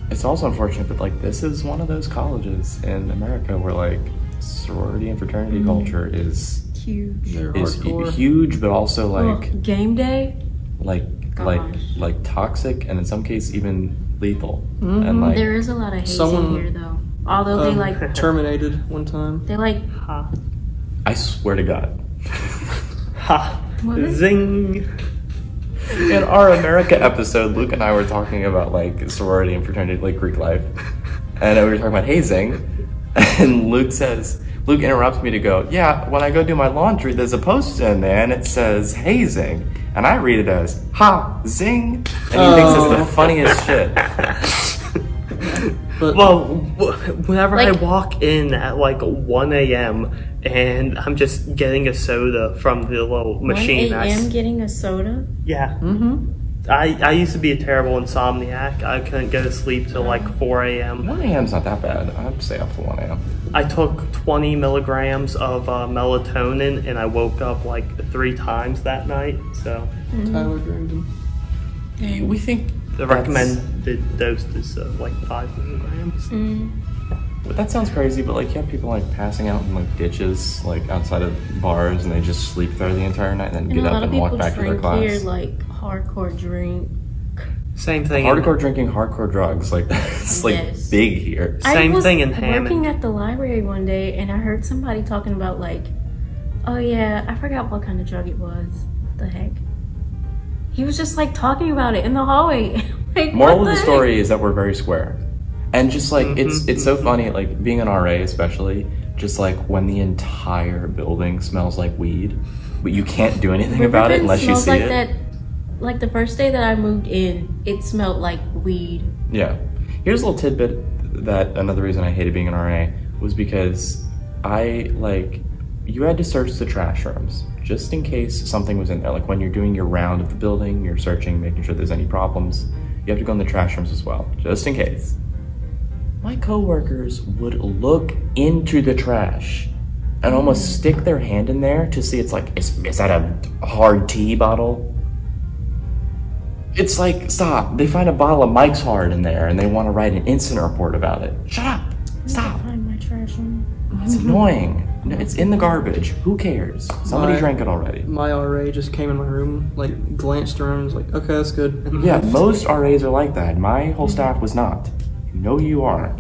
B: it's also unfortunate, but like this is one of those colleges in America where like sorority and fraternity culture is
C: Huge.
D: They're
B: is
D: hardcore.
B: huge, but also like
C: Game day?
B: like
C: Gosh.
B: like toxic, and in some cases even lethal. And like
C: There is a lot of hazing
D: Someone-
C: here, though. Although they like,
D: Terminated one time.
C: they like,
A: Ha.
B: I swear to God,
A: Ha.
C: What?
A: Zing.
B: in our America episode, Luke and I were talking about like sorority and fraternity, like Greek life, and we were talking about hazing, and Luke interrupts me to go, yeah, when I go do my laundry, there's a poster in there and it says hazing, and I read it as ha zing, and he thinks it's the funniest shit.
D: But
A: Well, whenever I
C: Like-
A: walk in at like 1 a.m. and I'm just getting a soda from the little
C: 1
A: machine.
C: a.m. getting a soda?
A: Yeah. I used to be a terrible insomniac. I couldn't go to sleep till like 4 a.m.
B: 1 a.m.'s not that bad. I'd stay up till 1 a.m.
A: I took 20 milligrams of melatonin and I woke up like 3 times that night. So
D: Tyler Durden.
B: We think
A: the recommended dose is like 5 milligrams.
B: But that sounds crazy, but like you have people like passing out in like ditches, like outside of bars, and they just sleep there the entire night and then
C: And
B: get
C: a
B: up
C: lot of
B: and walk
C: people
B: back to their
C: drink
B: class.
C: here, like, hardcore drink.
A: Same thing.
B: Hardcore drinking, hardcore drugs, like that's like
C: Yes.
B: big here.
A: Same
C: I was
A: thing in
C: working
A: Hammond.
C: at the library one day, and I heard somebody talking about, like, oh yeah, I forgot what kind of drug it was. What the heck? He was just, like, talking about it in the hallway. Like,
B: Moral
C: what
B: of the
C: heck?
B: story is that we're very square. And just like it's so funny, like being an RA especially, just like when the entire building smells like weed, but you can't do anything about it
C: Riverbend
B: unless you
C: smells
B: see
C: like
B: it.
C: that. Like the first day that I moved in, it smelled like weed.
B: Yeah. Here's a little tidbit that another reason I hated being an RA was because you had to search the trash rooms just in case something was in there. Like when you're doing your round of the building, you're searching, making sure there's any problems. You have to go in the trash rooms as well, just in case. My coworkers would look into the trash and almost stick their hand in there to see it's like, is that a hard tea bottle? It's like, stop. They find a bottle of Mike's Hard in there and they want to write an incident report about it. Shut up. Stop.
C: Find my trash room.
B: It's annoying. No, it's in the garbage. Who cares? Somebody drank it already.
D: My RA just came in my room, like glanced around and was like, okay, that's good. And
B: Yeah, most RAs are like that. My whole staff was not. You know you are.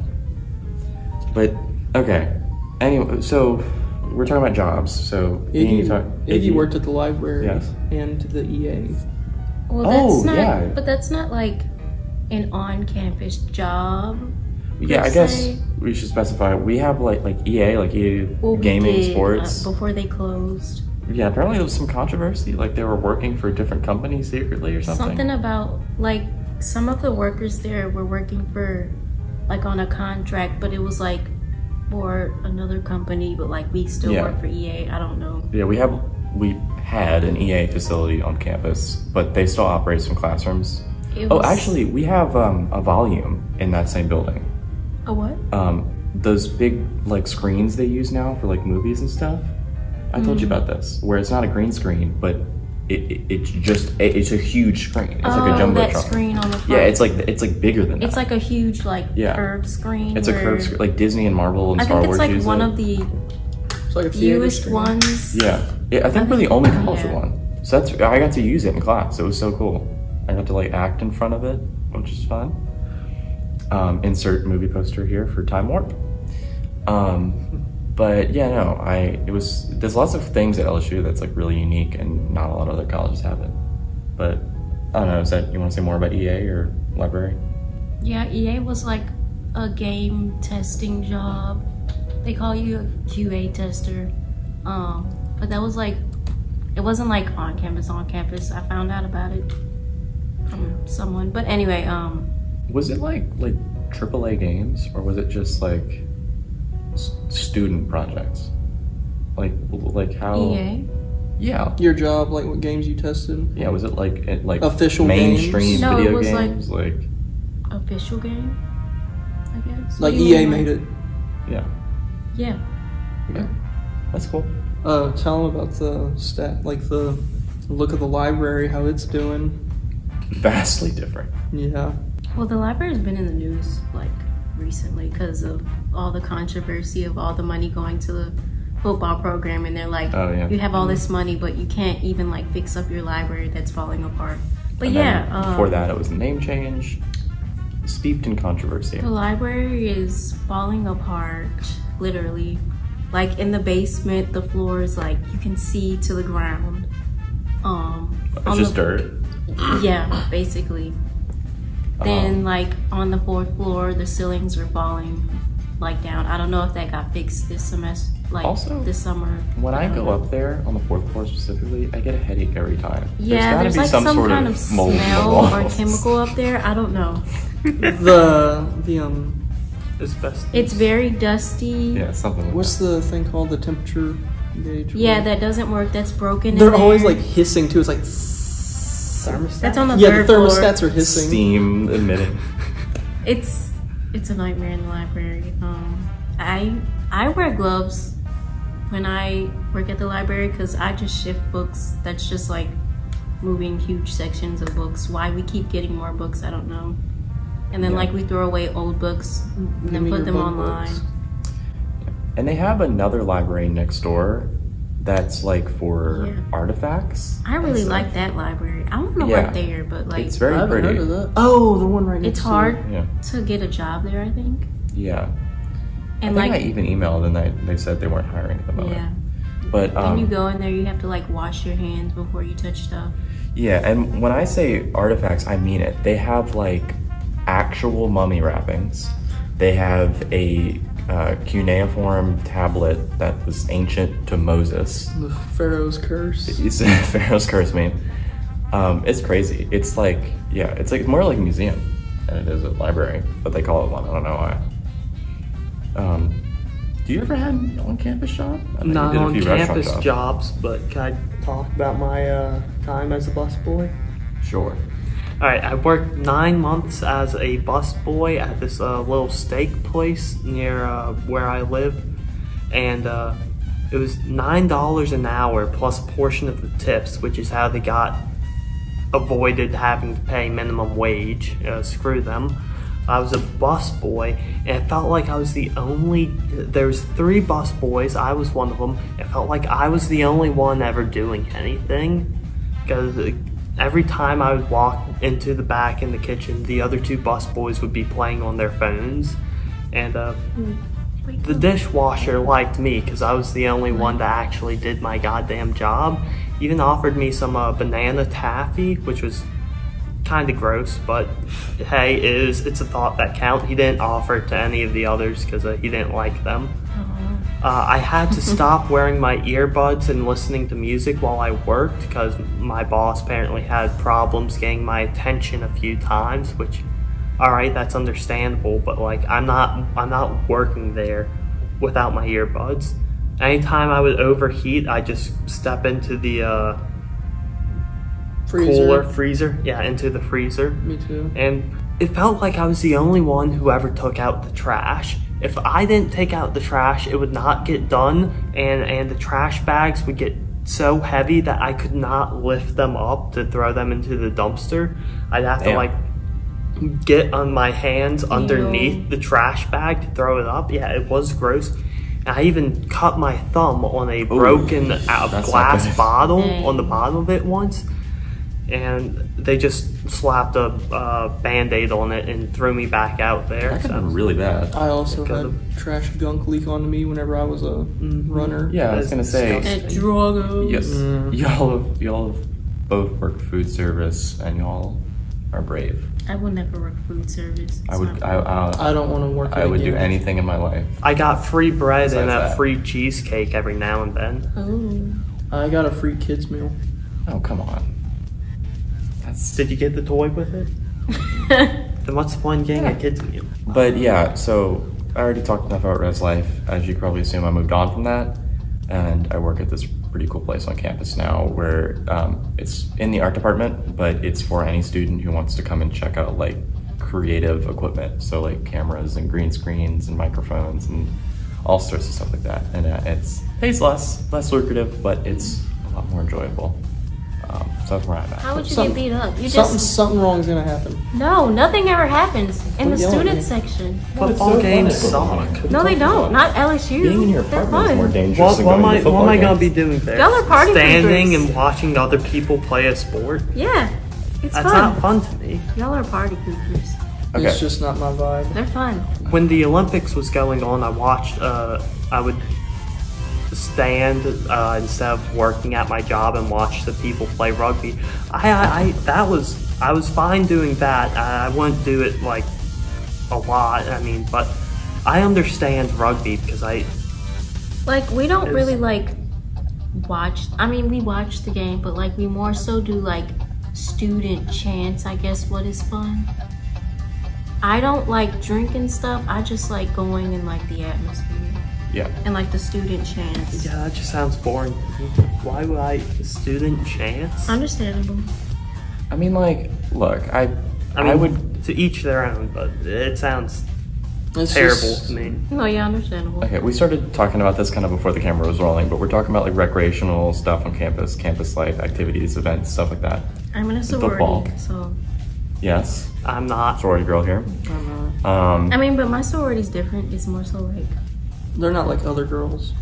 B: But, okay. Anyway, so we're talking about jobs. So
D: Iggy worked at the library
B: Yes.
D: and the EA.
C: Well,
B: Oh,
C: that's not,
B: yeah.
C: but that's not like an on-campus job.
B: Yeah,
C: per
B: I guess
C: se.
B: we should specify. We have like EA, like EA
C: Well, we
B: gaming,
C: did,
B: sports.
C: before they closed.
B: Yeah, apparently there was some controversy. Like they were working for a different company secretly or something.
C: Something about like some of the workers there were working for like on a contract, but it was like for another company, but like we still
B: Yeah.
C: work for EA. I don't know.
B: Yeah, we had an EA facility on campus, but they still operate some classrooms.
C: It
B: Oh,
C: was-
B: actually, we have a volume in that same building.
C: A what?
B: Those big like screens they use now for like movies and stuff. I told you about this, where it's not a green screen, but it's a huge screen. It's like a jumbotron.
C: that screen on the front.
B: Yeah, it's like bigger than that.
C: It's like a huge like
B: Yeah.
C: curved screen.
B: It's a
C: where-
B: curved screen, like Disney and Marvel and
C: I
B: Star
C: think
B: Wars
C: it's like
B: use
C: one
B: it.
C: of the
D: It's like a theater
C: fewest
D: screen.
C: ones.
B: Yeah, I think we're the only college
C: Yeah.
B: one. So I got to use it in class. It was so cool. I got to like act in front of it, which is fun. Insert movie poster here for Time Warp. But yeah, no, there's lots of things at LSU that's like really unique and not a lot of other colleges have it. But I don't know, you want to say more about EA or library?
C: Yeah, EA was like a game testing job. They call you a QA tester. But that was like, it wasn't like on campus. I found out about it from someone. But anyway,
B: Was it like AAA games, or was it just like student projects? Like how?
C: EA?
B: Yeah.
D: Your job, like what games you tested?
B: Yeah, was it like
D: Official
B: mainstream
C: games? No, it
B: video
C: was
B: games? Like
C: Official game, I guess.
D: Like
C: What do you
D: EA
C: mean?
D: made it.
B: yeah,
C: Yeah.
B: okay, that's cool.
D: Tell them about the like the look of the library, how it's doing.
B: Vastly different.
D: Yeah.
C: Well, the library's been in the news like recently because of all the controversy of all the money going to the football program, and they're like,
B: Oh, yeah.
C: you have all this money, but you can't even like fix up your library that's falling apart. But
B: And
C: yeah,
B: then before that, it was the name change, steeped in controversy.
C: the library is falling apart, literally. Like in the basement, the floor is like you can see to the ground.
B: It's just dirt.
C: Yeah, basically. Then like on the 4th floor, the ceilings are falling like down. I don't know if that got fixed this semester, like
B: Also,
C: this summer.
B: When I go up there on the 4th floor specifically, I get a headache every time.
C: Yeah,
B: gotta
C: there's
B: be
C: like some
B: sort
C: kind of
B: mold in the
C: smell or
B: walls.
C: chemical up there. I don't know.
D: the
A: Asbestos.
C: It's very dusty.
B: Yeah, something like
D: what's the thing called, the temperature gauge?
C: Yeah, that doesn't work. That's broken.
D: They're
C: in
D: always
C: there.
D: like hissing too. It's like thermostat.
C: That's on the
D: Yeah, the
C: 3rd floor.
D: thermostats are
B: that.
D: hissing.
B: Steam emitting.
C: It's a nightmare in the library. I wear gloves when I work at the library because I just shift books. That's just like moving huge sections of books. Why we keep getting more books, I don't know. And then
B: Yeah.
C: like we throw away old books and
D: Give
C: then
D: me
C: put
D: your
C: them
D: bug
C: online.
D: books.
B: And they have another library next door that's like for
C: Yeah.
B: artifacts.
C: I really
B: and
C: like
B: stuff.
C: that library. I want to
B: Yeah.
C: work there, but like
B: It's
D: I
B: very
D: haven't
B: pretty.
D: heard of that. Oh, the one right next
C: it's
D: to
C: hard
B: Yeah,
C: to get a job there, I think.
B: yeah.
C: And
B: I think
C: like
B: I even emailed and they said they weren't hiring at the moment.
C: yeah.
B: But
C: When you go in there, you have to like wash your hands before you touch stuff.
B: yeah, and when I say artifacts, I mean it. They have like actual mummy wrappings. They have a cuneiform tablet that was ancient to Moses.
D: The Pharaoh's curse.
B: It's Pharaoh's curse meme. It's crazy. It's like, yeah, it's like more like a museum than it is a library, but they call it one. I don't know why. Do you ever have an on-campus job? I know you
A: Not
B: did a
A: on
B: few restaurant
A: campus jobs, but can I talk about my time as a busboy?
B: Sure.
A: All right, I worked 9 months as a busboy at this little steak place near where I live, and it was $9 an hour plus a portion of the tips, which is how they avoided having to pay minimum wage. Screw them. I was a bus boy, and it felt like I was the only, there was 3 bus boys, I was one of them. It felt like I was the only one ever doing anything, because every time I would walk into the back in the kitchen, the other 2 bus boys would be playing on their phones, and the dishwasher liked me because I was the only one that actually did my goddamn job. Even offered me some banana taffy, which was kind of gross, but hey, it's a thought that counts. He didn't offer it to any of the others because he didn't like them. I had to stop wearing my earbuds and listening to music while I worked because my boss apparently had problems getting my attention a few times, which, alright, that's understandable, but like I'm not working there without my earbuds. Anytime I would overheat, I just step into the freezer. Yeah, into the freezer.
D: Me too.
A: And it felt like I was the only one who ever took out the trash. If I didn't take out the trash, it would not get done, and the trash bags would get so heavy that I could not lift them up to throw them into the dumpster. I'd have to like get on my hands underneath the trash bag to throw it up. Yeah, it was gross. And I even cut my thumb on a broken glass bottle on the bottom of it once. And they just slapped a Band-Aid on it and threw me back out there.
B: That could have been really bad.
D: I also had trash gunk leak onto me whenever I was a runner.
B: Yeah, I was gonna say.
C: At Drogo.
B: Yes, y'all have both worked food service, and y'all are brave.
C: I would never work food service.
B: I would.
D: I don't want to work.
B: I would do anything in my life.
A: I got free bread
B: Besides
A: and a
B: that.
A: free cheesecake every now and then.
C: Oh.
D: I got a free kids meal.
B: Oh, come on.
A: Did you get the toy with it? Then what's the point in getting a kid's meal?
B: But yeah, so I already talked enough about res life. As you probably assume, I moved on from that, and I work at this pretty cool place on campus now where it's in the art department, but it's for any student who wants to come and check out like creative equipment. So like cameras and green screens and microphones and all sorts of stuff like that. And it's pays less lucrative, but it's a lot more enjoyable. So that's where I'm at.
C: How would you get beat up? You
D: Something wrong is gonna happen.
C: No, nothing ever happens in the
D: yelling at
C: student
D: me.
C: section.
A: Football games suck.
C: No, they don't. Not LSU.
B: Being in your
C: They're
B: apartment is more
C: fun.
B: dangerous than
A: What
B: going
A: am
B: to
A: I
B: football
A: gonna
B: games.
A: be doing there?
C: Y'all are party
A: Standing
C: poopers.
A: and watching other people play a sport?
C: Yeah, it's
A: That's
C: fun.
A: not fun to me.
C: Y'all are party poopers.
B: Okay.
D: It's just not my vibe.
C: They're fun.
A: When the Olympics was going on, I watched, I would stand instead of working at my job and watch the people play rugby. I was fine doing that. I wouldn't do it like a lot. I mean, but I understand rugby because
C: We don't really watch. I mean, we watch the game, but we more so do student chants. I guess what is fun. I don't like drinking stuff. I just like going in the atmosphere.
B: Yeah.
C: And the student chants.
A: Yeah, that just sounds boring to me. Why would I student chants?
C: Understandable.
B: I mean, look, I would.
A: To each their own, but it sounds
D: It's
A: terrible
D: just-
A: to me.
C: No, yeah, understandable.
B: Okay, we started talking about this kind of before the camera was rolling, but we're talking about recreational stuff on campus, campus life, activities, events, stuff like that.
C: I'm in a
B: Football.
C: sorority, so.
B: Yes,
A: I'm not.
B: sorority girl here.
C: I mean, but my sorority's different. It's more so
D: They're not like other girls.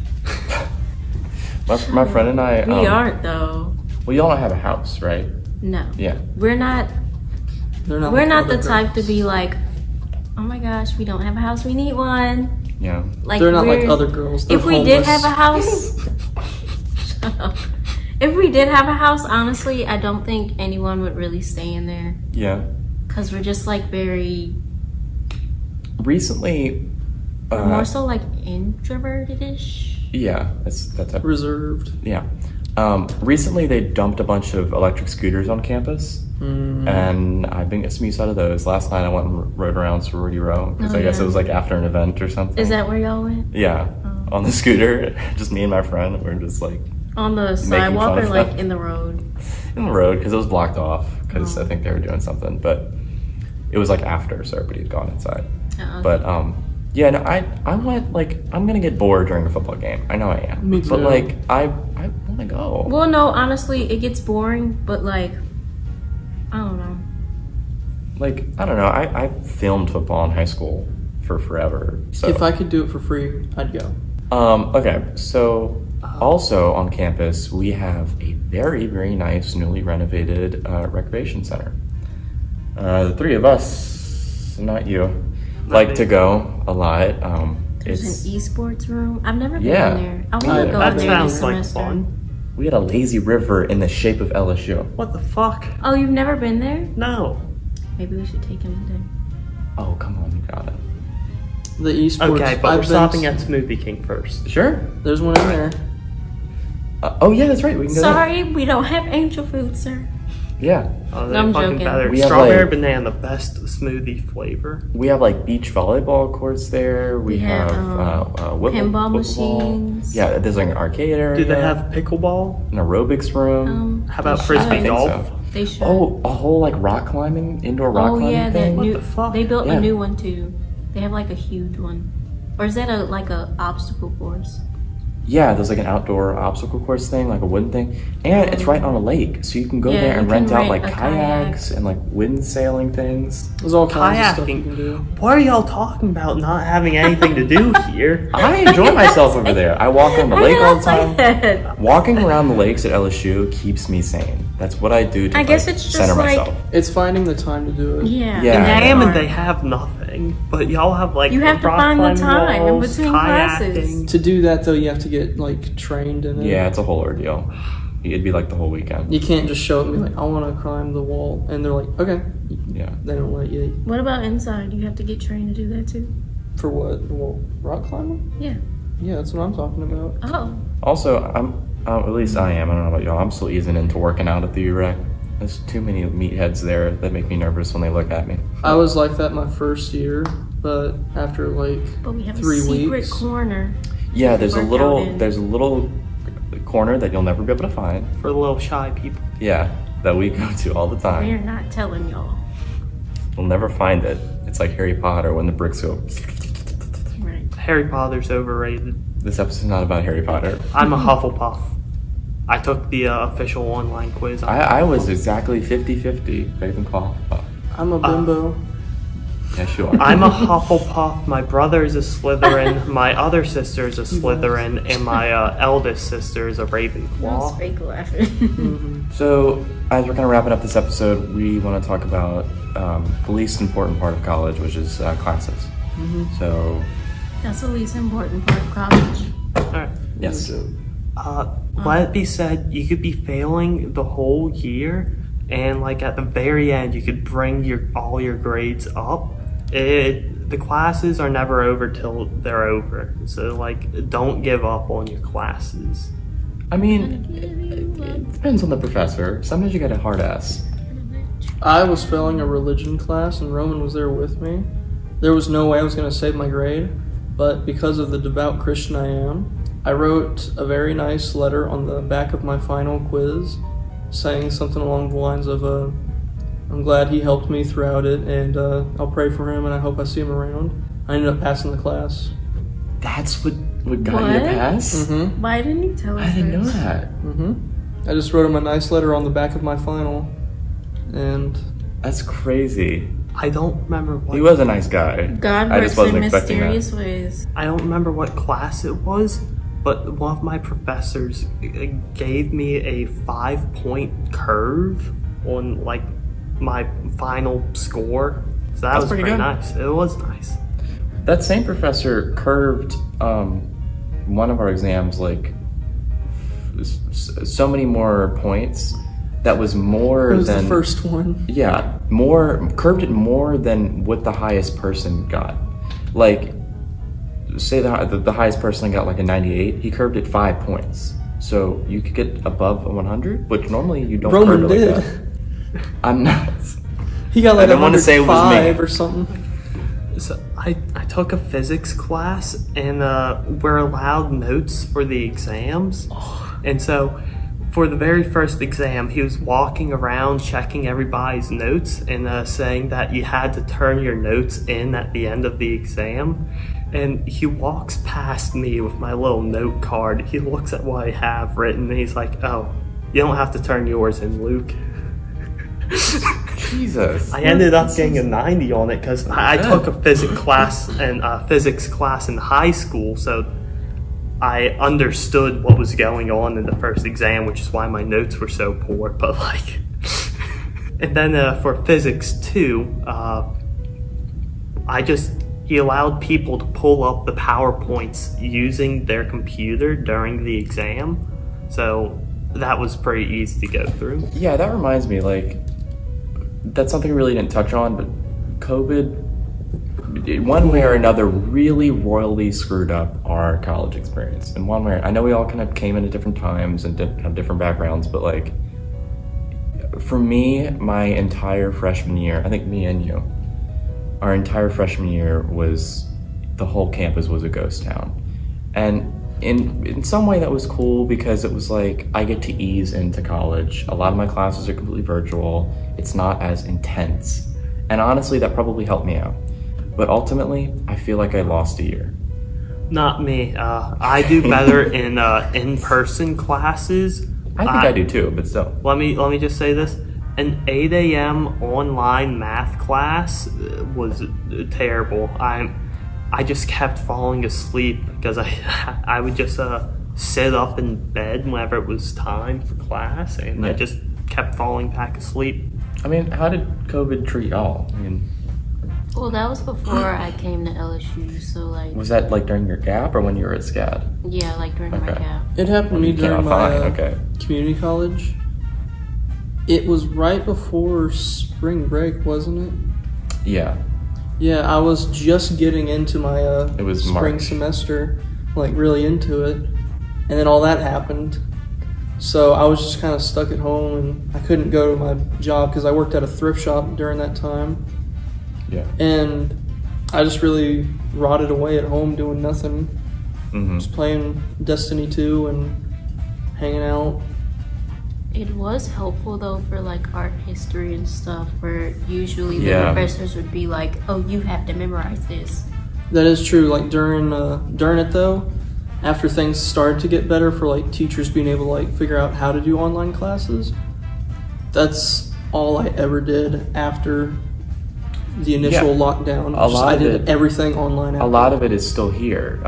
B: My friend and I.
C: we aren't though.
B: Well, y'all don't have a house, right?
C: No.
B: Yeah.
C: We're not.
D: They're not.
C: We're
D: like
C: not the
D: other
C: type to
D: girls.
C: be oh my gosh, we don't have a house. We need one.
B: Yeah.
D: They're not like
C: we're-
D: other girls. They're
C: If we did
D: homeless.
C: have a house, shut up. If we did have a house, honestly, I don't think anyone would really stay in there
B: Yeah.
C: because we're just very
B: Recently.
C: more so introverted-ish.
B: Yeah, that's a
D: reserved.
B: yeah. Recently they dumped a bunch of electric scooters on campus, and I've been getting some use out of those. Last night I went and rode around Sorority Row because I guess it was after an event or something.
C: Is that where y'all went?
B: Yeah, on the scooter, just me and my friend. We're just
C: On the sidewalk
B: fun
C: or
B: of them.
C: in the road?
B: in the road because it was blocked off because I think they were doing something, but it was after, so everybody had gone inside. But yeah, no, I went I'm gonna get bored during a football game. I know I am.
D: Me too.
B: But I want to go.
C: Well, no, honestly, it gets boring, but I don't know.
B: like, I don't know, I filmed football in high school for forever. So.
D: If I could do it for free, I'd go.
B: Okay, so also on campus, we have a very, very nice, newly renovated recreation center. The three of us, not you, like to go a lot.
C: There's an esports room. I've never been
B: Yeah.
C: in there. I want to go in
A: That
C: there this
A: sounds like
C: semester.
A: fun.
B: We had a lazy river in the shape of LSU.
A: What the fuck?
C: Oh, you've never been there?
A: No.
C: Maybe we should take him today.
B: Oh, come on, you got it.
D: The esports.
A: Okay, but
D: I've
A: we're
D: been-
A: stopping at Smoothie King first.
B: Sure.
D: There's one in there.
B: Oh yeah, that's right. We can go there.
C: Sorry, we don't have angel food, sir.
B: Yeah.
A: Oh,
C: No, I'm
A: they're fucking
C: joking.
A: better.
B: We have,
A: Strawberry
B: like-
A: banana, best smoothie flavor.
B: We have like beach volleyball courts there. We have
C: pinball machines.
B: Yeah, there's like an arcade area.
A: Do they have pickleball?
B: an aerobics room?
A: How about
C: they
A: frisbee
C: should.
A: golf?
C: They should.
B: Oh, a whole like rock climbing, indoor rock
C: Oh
B: climbing
C: yeah, that
B: thing.
A: What
C: new.
A: the fuck?
C: They built
B: Yeah.
C: a new one too. They have like a huge one, or is that like a obstacle course?
B: Yeah, there's like an outdoor obstacle course thing, like a wooden thing, and it's right on a lake, so you can go
C: Yeah,
B: there and
C: you can
B: rent out
C: rent
B: like
C: a kayak.
B: kayaks and like wind sailing things.
D: There's all kinds of stuff you
A: Kayaking.
D: can do.
A: What are y'all talking about not having anything to do here?
B: I enjoy myself over there. I walk on the
C: I
B: lake
C: know,
B: all the
C: it's like
B: time.
C: that.
B: Walking around the lakes at LSU keeps me sane. That's what I do to
C: I guess
B: like,
C: it's just
B: center
C: like-
B: myself.
D: It's finding the time to do it.
C: Yeah.
B: Yeah,
A: In
B: I know.
A: Hammond, they have nothing, but y'all have like
C: You have to
A: rock
C: find the
A: climbing
C: time in
A: walls,
C: between classes.
A: kayaking.
D: To do that though, you have to get like trained in it.
B: Yeah, it's a whole ordeal. It'd be like the whole weekend.
D: You can't just show up and be like, I want to climb the wall, and they're like, okay.
B: Yeah.
D: They don't let you.
C: What about inside? You have to get trained to do that too.
D: For what? The wall? Rock climbing?
C: Yeah.
D: Yeah, that's what I'm talking about.
C: Oh.
B: Also, at least I am. I don't know about y'all. I'm still easing into working out at the UREC. There's too many meatheads there that make me nervous when they look at me.
D: I was like that my first year, but after like
C: But we have
D: 3
C: a secret
D: weeks.
C: corner.
B: Yeah, there's a
C: Work out in.
B: little corner that you'll never be able to find.
A: For the little shy people.
B: Yeah, that we go to all the time.
C: We're not telling y'all.
B: We'll never find it. It's like Harry Potter when the bricks go.
C: Right.
A: Harry Potter's overrated.
B: This episode's not about Harry Potter.
A: I'm a Hufflepuff. I took the official online quiz.
B: I was exactly 50-50 Ravenclaw.
D: I'm a bimbo.
B: Yes, you are.
A: I'm a Hufflepuff. My brother is a Slytherin. My other sister is a Slytherin, and my eldest sister is a
C: No
A: Ravenclaw.
C: fake laughing.
B: So, as we're kind of wrapping up this episode, we want to talk about the least important part of college, which is classes. So,
C: That's the least important part of college.
A: All right.
B: yes.
A: Let it be said, you could be failing the whole year, and like at the very end, you could bring all your grades up. The classes are never over till they're over. So like, don't give up on your classes.
B: I mean, it depends on the professor. Sometimes you get a hard ass.
D: I was failing a religion class, and Roman was there with me. There was no way I was going to save my grade, but because of the devout Christian I am, I wrote a very nice letter on the back of my final quiz saying something along the lines of, I'm glad he helped me throughout it, and I'll pray for him, and I hope I see him around. I ended up passing the class.
B: That's what got you to
C: What?
B: pass?
D: Mm-hmm.
C: Why didn't you tell us
B: I didn't know
C: this?
B: that.
D: I just wrote him a nice letter on the back of my final, and
B: That's crazy.
A: I don't remember what
B: He was a nice guy.
C: God
B: I
C: works
B: just wasn't
C: in
B: expecting that.
C: mysterious ways.
A: I don't remember what class it was, but one of my professors gave me a 5-point curve on like my final score. So that
B: That's
A: was
B: pretty
A: pretty
B: good.
A: nice. It was nice.
B: That same professor curved one of our exams like so many more points. That was more
D: it was
B: than
D: the first one.
B: Yeah, curved it more than what the highest person got. Like, say the highest person got like a 98. He curved it 5 points, so you could get above a 100, which normally you don't.
D: Roman
B: curve it
D: did.
B: like that. I'm not.
D: He got
B: I
D: like
B: didn't want to say it was me.
D: 105 or something.
A: So I took a physics class, and we're allowed notes for the exams. And so for the very first exam, he was walking around checking everybody's notes and saying that you had to turn your notes in at the end of the exam. And he walks past me with my little note card. He looks at what I have written, and he's like, "Oh, you don't have to turn yours in, Luke."
B: Jesus.
A: I ended up getting a 90 on it because I took a physics class in high school, so I understood what was going on in the first exam, which is why my notes were so poor. But like, and then for physics 2, he allowed people to pull up the PowerPoints using their computer during the exam, so that was pretty easy to go through.
B: Yeah, that reminds me, like, that's something we really didn't touch on, but COVID, one way or another, really royally screwed up our college experience. In one way, I know we all kind of came in at different times and have different backgrounds, but like, for me, my entire freshman year, I think me and you, our entire freshman year the whole campus was a ghost town. And in some way that was cool because it was like, I get to ease into college. A lot of my classes are completely virtual. It's not as intense. And honestly, that probably helped me out. But ultimately, I feel like I lost a year.
A: Not me. I do better in in-person classes.
B: I think I do too, but still.
A: Let me just say this. An 8 a.m. online math class was terrible. I just kept falling asleep because I would just sit up in bed whenever it was time for class, and I just kept falling back asleep.
B: I mean, how did COVID treat y'all? I mean,
C: Well, that was before I came to LSU, so like...
B: was that like during your gap or when you were at SCAD?
C: Yeah, like during my gap.
D: It happened to me during my
B: Okay.
D: community college. It was right before spring break, wasn't it?
B: Yeah.
D: Yeah, I was just getting into my
B: It was
D: spring
B: March.
D: semester, like really into it, and then all that happened. So I was just kind of stuck at home, and I couldn't go to my job because I worked at a thrift shop during that time.
B: Yeah.
D: And I just really rotted away at home doing nothing, just playing Destiny 2 and hanging out.
C: It was helpful though for like art history and stuff, where usually the
B: Yeah.
C: professors would be like, "Oh, you have to memorize this."
D: That is true. Like during it though, after things started to get better for like teachers being able to like figure out how to do online classes, that's all I ever did after the initial lockdown. I did everything online.
B: A lot of it is still here.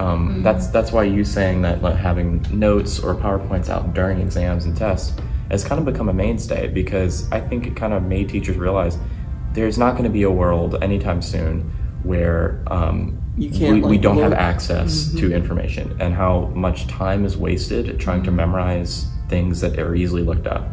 B: That's why you saying that like, having notes or PowerPoints out during exams and tests has kind of become a mainstay, because I think it kind of made teachers realize there's not going to be a world anytime soon where we don't have access to information, and how much time is wasted trying to memorize things that are easily looked up.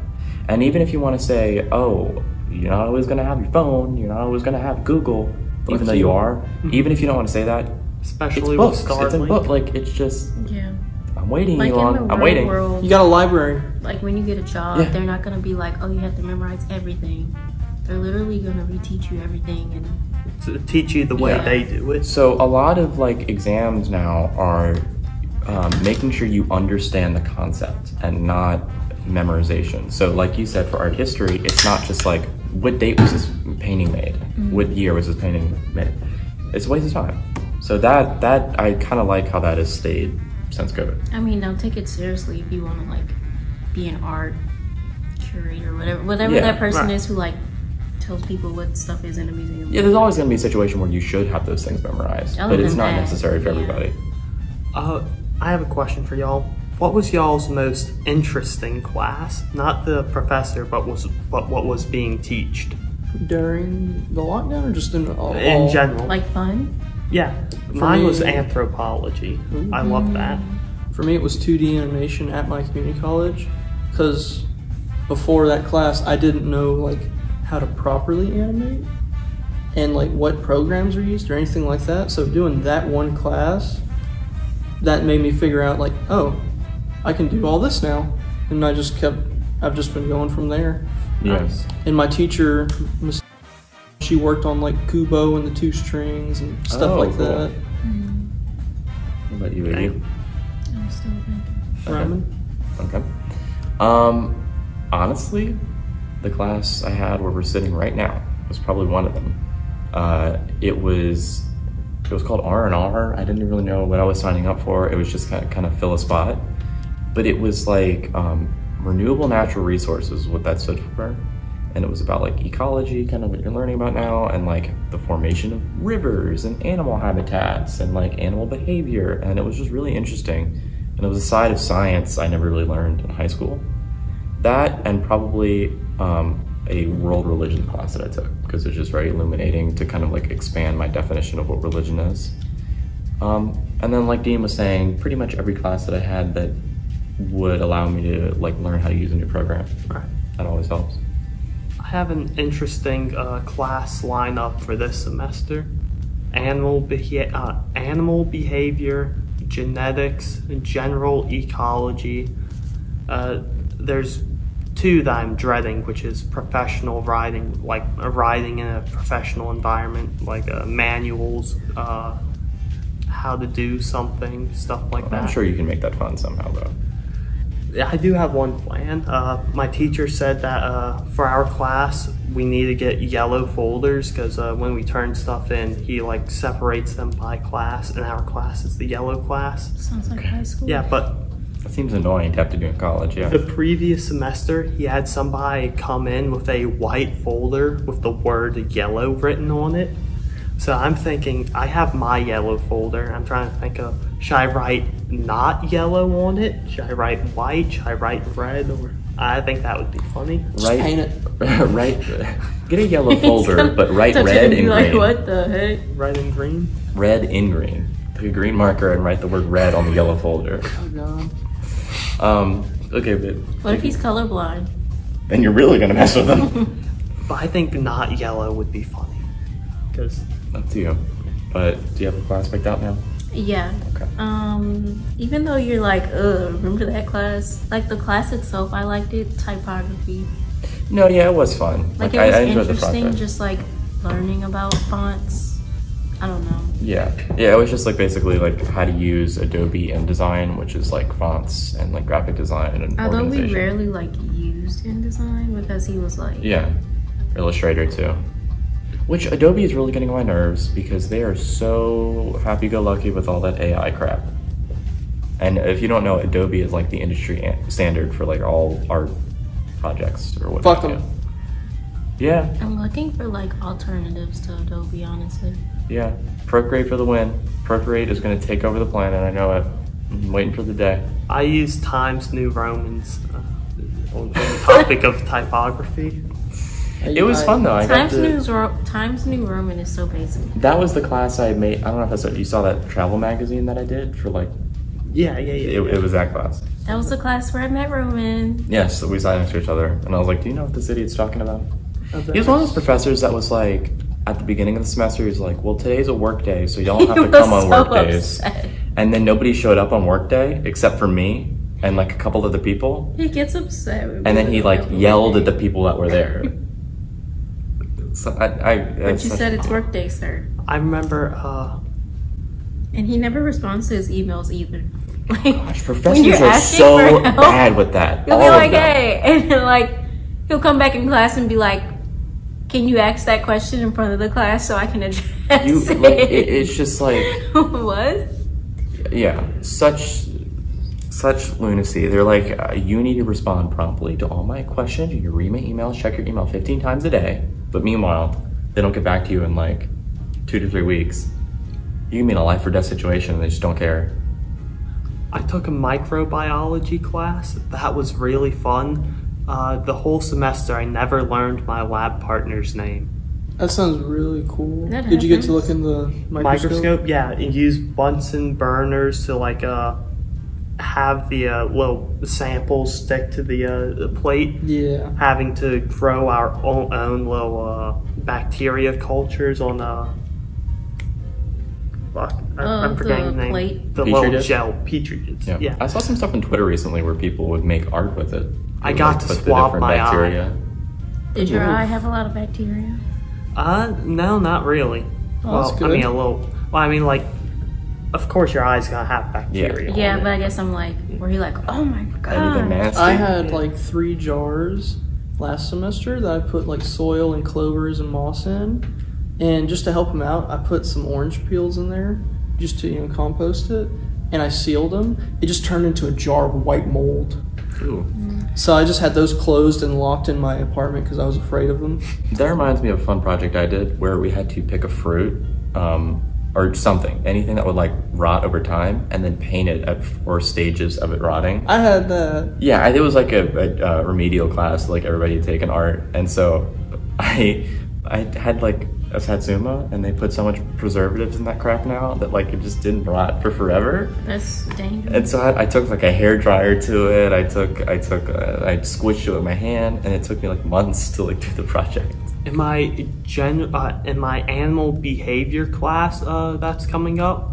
B: And even if you want to say, oh, you're not always going to have your phone, you're not always going to have Google, even though you are, even if you don't want to say that,
A: Especially
B: it's books.
A: with Starlink.
B: It's a book. Like, it's just,
C: Yeah.
B: I'm waiting,
C: Like
B: Elon.
C: in the
B: I'm
C: real
B: waiting.
C: world,
D: You got a library.
C: like when you get a job, they're not gonna be like, "Oh, you have to memorize everything." They're literally gonna reteach you everything and
A: To teach you the way they do it.
B: So a lot of like exams now are making sure you understand the concept and not memorization. So like you said, for art history, it's not just like, what date was this painting made? What year was this painting made? It's a waste of time. So that I kind of like how that has stayed since COVID.
C: I mean, don't take it seriously if you want to like be an art curator, whatever that person is who like tells people what stuff is in a museum.
B: Yeah, there's always going to be a situation where you should have those things memorized, but it's not necessary for everybody.
A: I have a question for y'all. What was y'all's most interesting class? Not the professor, but what was being taught
D: During the lockdown, or just in
A: general?
C: Like fun?
A: Yeah, mine was anthropology. I love that.
D: For me, it was 2D animation at my community college, because before that class, I didn't know like how to properly animate and like what programs are used or anything like that. So doing that one class, that made me figure out like, oh, I can do all this now, and I've just been going from there.
B: Yes.
D: And my teacher, she worked on like Kubo and the 2 strings and stuff like
B: cool.
D: that.
B: What about you, Iggy?
C: I'm still thinking.
D: Ramen.
B: Okay. Honestly, the class I had where we're sitting right now was probably one of them. It was called R&R. I didn't really know what I was signing up for. It was just kind of fill a spot. But it was like renewable natural resources, what that stood for. and it was about like ecology, kind of what you're learning about now, and like the formation of rivers and animal habitats and like animal behavior, and it was just really interesting. And it was a side of science I never really learned in high school. That and probably a world religion class that I took, because it's just very illuminating to kind of like expand my definition of what religion is. And then like Dean was saying, pretty much every class that I had that would allow me to like learn how to use a new program.
A: Right.
B: That always helps.
A: I have an interesting class lineup for this semester. Animal behavior, genetics, general ecology. There's two that I'm dreading, which is professional writing, like writing in a professional environment, like manuals, how to do something, stuff like that.
B: I'm sure you can make that fun somehow though.
A: I do have one plan. My teacher said that for our class, we need to get yellow folders, because when we turn stuff in, he like separates them by class, and our class is the yellow class.
C: Sounds like high school.
A: Yeah, but
B: That seems annoying to have to do in college, yeah.
A: the previous semester, he had somebody come in with a white folder with the word yellow written on it. So I'm thinking, I have my yellow folder. I'm trying to think of, should I write not yellow on it? Should I write white? Should I write red? Or I think that would be funny.
D: Just paint it.
B: Right. Get a yellow folder, but write red and
C: like,
B: green.
C: what the heck?
A: Red and green?
B: Red in green. Take a green marker and write the word red on the yellow folder.
D: Oh god.
B: Okay, but
C: What if he's colorblind?
B: then you're really gonna mess with them.
A: But I think not yellow would be funny. Because
B: Up to you. But do you have a class picked out now?
C: Yeah.
B: Okay.
C: Even though you're like, remember that class? Like the class itself, I liked it. Typography.
B: No, yeah, it was fun.
C: Like it
B: I
C: was
B: enjoyed the
C: interesting,
B: project.
C: just like learning about fonts. I don't know.
B: Yeah, it was just like basically like how to use Adobe InDesign, which is like fonts and like graphic design and
C: Although we
B: organization.
C: rarely like used InDesign because he was like,
B: Yeah, Illustrator too. Which Adobe is really getting on my nerves because they are so happy-go-lucky with all that AI crap. And if you don't know, Adobe is like the industry standard for like all art projects or whatever.
D: Fuck them.
B: Yeah,
C: I'm looking for like alternatives to Adobe, honestly.
B: yeah. Procreate for the win. Procreate is going to take over the planet. I know it. I'm waiting for the day.
A: I use Times New Romans on the topic of typography.
B: It was fun though. I got
C: Times New Roman is so basic.
B: That was the class I made. I don't know if that's what you saw, that travel magazine that I did for like.
A: Yeah.
B: It was that class.
C: That was the class where I met Roman.
B: Yes, we sat next to each other, and I was like, "Do you know what this idiot's talking about?"
A: Okay.
B: He was one of those professors that was like, at the beginning of the semester, he was like, "Well, today's a work day, so y'all don't have
C: He
B: to come
C: was
B: on
C: so
B: work days."
C: upset.
B: And then nobody showed up on work day except for me and like a couple other people.
C: He gets upset. With
B: And then
C: me
B: he
C: when
B: like
C: I go
B: yelled
C: work
B: at the
C: day.
B: people that were there. So
C: But you said it's work day, sir.
A: I remember,
C: And he never responds to his emails either. Like,
B: Gosh,
C: when
B: professors
C: you're
B: are
C: asking
B: so
C: for help,
B: bad with that.
C: he'll
B: All
C: be
B: of
C: like,
B: them.
C: hey, and then like, he'll come back in class and be like, can you ask that question in front of the class so I can address
B: You,
C: it?
B: like, it's just like,
C: What?
B: yeah, such lunacy. They're like, you need to respond promptly to all my questions. You read my emails, check your email 15 times a day. But meanwhile, they don't get back to you in like 2 to 3 weeks. You can be in a life or death situation and they just don't care.
A: I took a microbiology class. That was really fun. The whole semester, I never learned my lab partner's name.
D: That sounds really cool.
C: That
D: Did you get to
C: happens.
D: look in the microscope?
A: Yeah, and use Bunsen burners to like have the little samples stick to the plate.
D: Yeah.
A: Having to grow our own little bacteria cultures on I'm forgetting the name.
C: plate.
A: The
B: Petri
A: little
B: dish?
A: gel petri dish. Yeah.
B: I saw some stuff on Twitter recently where people would make art with it.
A: I
B: They would,
A: got
B: like,
A: to
B: put the
A: swab
B: different
A: my
B: bacteria.
C: Did your
B: Ooh.
C: eye have a lot of bacteria?
A: No, not really.
D: Oh, that's
A: I
D: good.
A: mean a little. Well, I mean like, of course your eye's gonna have bacteria.
C: Yeah,
A: on
C: but
A: it.
C: I guess I'm like, where he like, oh my
B: Anything
C: god.
B: nasty?
D: I had like 3 jars last semester that I put like soil and clovers and moss in. And just to help him out, I put some orange peels in there just to compost it. And I sealed them. It just turned into a jar of white mold.
B: Ooh.
D: So I just had those closed and locked in my apartment because I was afraid of them.
B: That reminds me of a fun project I did where we had to pick a fruit or something, anything that would like rot over time, and then paint it at 4 stages of it rotting.
D: I had that.
B: Yeah, it was like a remedial class, like everybody had taken art, and so I had like a Satsuma, and they put so much preservatives in that crap now that like it just didn't rot for forever.
C: That's dangerous.
B: And so I took like a hair dryer to it. I squished it with my hand, and it took me like months to like do the project.
A: In my animal behavior class that's coming up,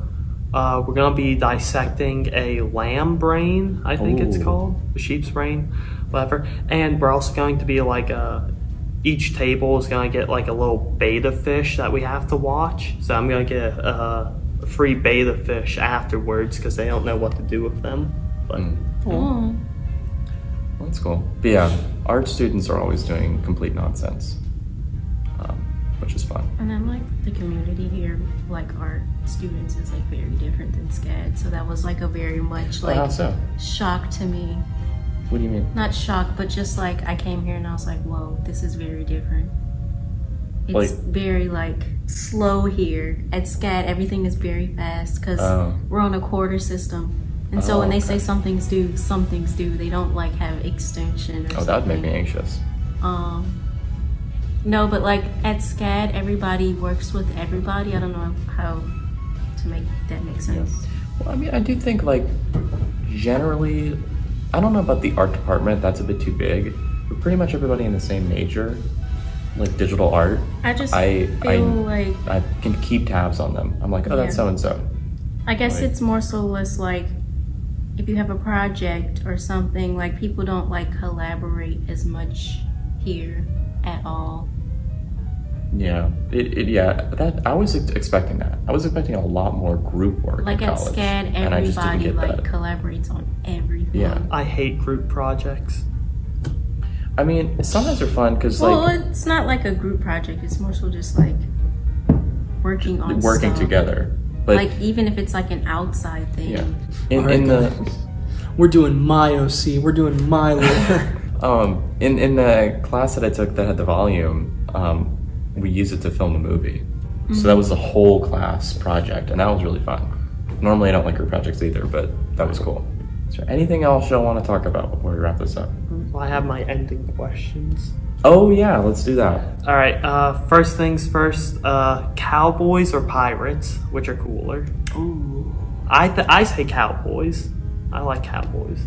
A: we're gonna be dissecting a lamb brain. I think it's called a sheep's brain, whatever. And we're also going to be like each table is gonna get like a little beta fish that we have to watch. So I'm gonna get a free beta fish afterwards because they don't know what to do with them. But
B: Well, that's cool. But yeah, art students are always doing complete nonsense, which is fun.
C: And then like the community here, like art students is like very different than SCAD. So that was like a very much like
B: How so?
C: shock to me.
B: What do you mean?
C: Not shock, but just like I came here and I was like, whoa, this is very different. It's
B: Like-
C: very like slow here. At SCAD, everything is very fast because we're on a quarter system. And so when they say something's due, something's due. They don't like have extension or something.
B: That would make me anxious.
C: No, but like at SCAD, everybody works with everybody. I don't know how to make that make sense.
B: Well, I mean, I do think like generally, I don't know about the art department. That's a bit too big. But pretty much everybody in the same major, like digital art.
C: I just feel like
B: I can keep tabs on them. I'm like, oh, that's so and so.
C: I guess it's more so less like if you have a project or something, like people don't like collaborate as much here at all.
B: Yeah, that I was expecting that. I was expecting a lot more group work.
C: Like
B: in
C: at
B: college,
C: SCAD,
B: and I just didn't
C: everybody
B: get
C: like
B: that.
C: collaborates on everything.
B: Yeah.
A: I hate group projects.
B: I mean, sometimes they're fun because
C: Well,
B: like
C: it's not like a group project. It's more so just like working on
B: working
C: stuff.
B: together. But
C: Like even if it's like an outside thing.
B: yeah,
D: Alright,
B: in the
D: We're doing my OC. We're doing my lore.
B: in the class that I took that had the volume, we used it to film a movie. So that was the whole class project, and that was really fun. Normally I don't like group projects either, but that was cool. Is there anything else you'll want to talk about before we wrap this up?
A: Well, I have my ending questions.
B: Oh yeah, let's do that.
A: All right. First things first. Cowboys or pirates? Which are cooler?
D: Ooh,
A: I say cowboys. I like cowboys.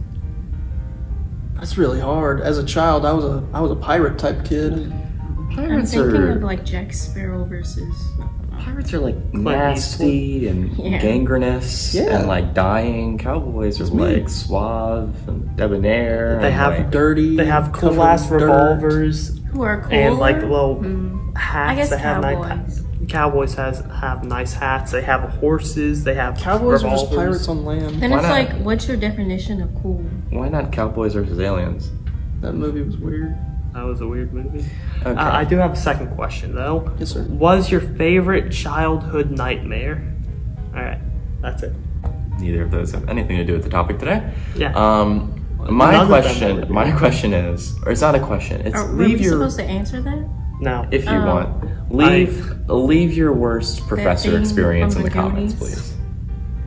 D: that's really hard. As a child, I was a pirate type kid.
C: I'm
B: Pirates
C: thinking
B: are
C: of like Jack Sparrow versus
B: pirates are like nasty and
C: Yeah.
B: gangrenous
D: Yeah.
B: and like dying. Cowboys are like suave and debonair.
A: They
B: and,
A: have
B: like,
D: Dirty.
A: They have cool
D: covered
A: ass
D: in dirt.
A: revolvers
C: who are cooler.
A: and like little hats.
C: I guess
A: They have nice
C: cowboys.
A: hats. Cowboys have nice hats. They have horses. They have
D: Cowboys are just
A: revolvers.
D: pirates on land.
C: Then
B: Why
C: it's
B: not?
C: like, what's your definition of cool?
B: Why not Cowboys versus Aliens?
D: That movie was weird.
A: That was a weird movie.
B: Okay.
A: I do have a second question though.
D: Yes, sir.
A: Was your favorite childhood nightmare? All right, that's it.
B: Neither of those have anything to do with the topic today.
A: Yeah.
B: My
A: None of them
B: question.
A: would.
B: My question is, or it's not a question. It's
C: Were
B: leave
C: we
B: your
C: supposed to answer that?
A: No.
B: if you
C: Oh.
B: want. Leave your worst professor
C: thing
B: experience in
C: from
B: the
C: the
B: comments,
C: Goonies?
B: please.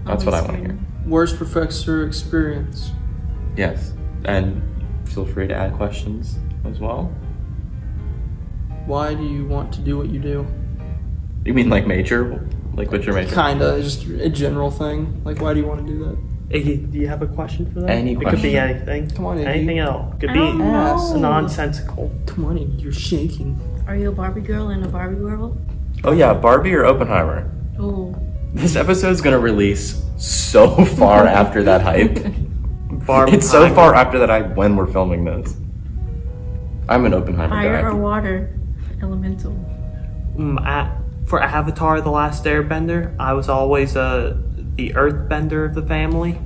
B: That's what I want to hear.
D: Worst professor experience.
B: Yes, and feel free to add questions as well.
D: Why do you want to do what you do?
B: You mean like major? Like what's your major?
D: Kinda, just a general thing. Like, why do you want to do that?
A: Iggy, do you have a question for that?
B: Any
A: It could be
B: question.
A: anything.
D: Come on, Iggy.
A: Anything else. Could
C: I
A: be
C: don't know.
A: nonsensical.
D: Come on, Iggy, you're shaking.
C: Are you a Barbie girl in a Barbie world?
B: Oh yeah, Barbie or Oppenheimer?
C: Oh,
B: This episode's gonna release so far after that hype.
A: Barbie.
B: It's so far after that hype when we're filming this. I'm an Oppenheimer
C: fire
B: guy.
C: or water? Elemental.
A: For Avatar: The Last Airbender, I was always the Earthbender of the family.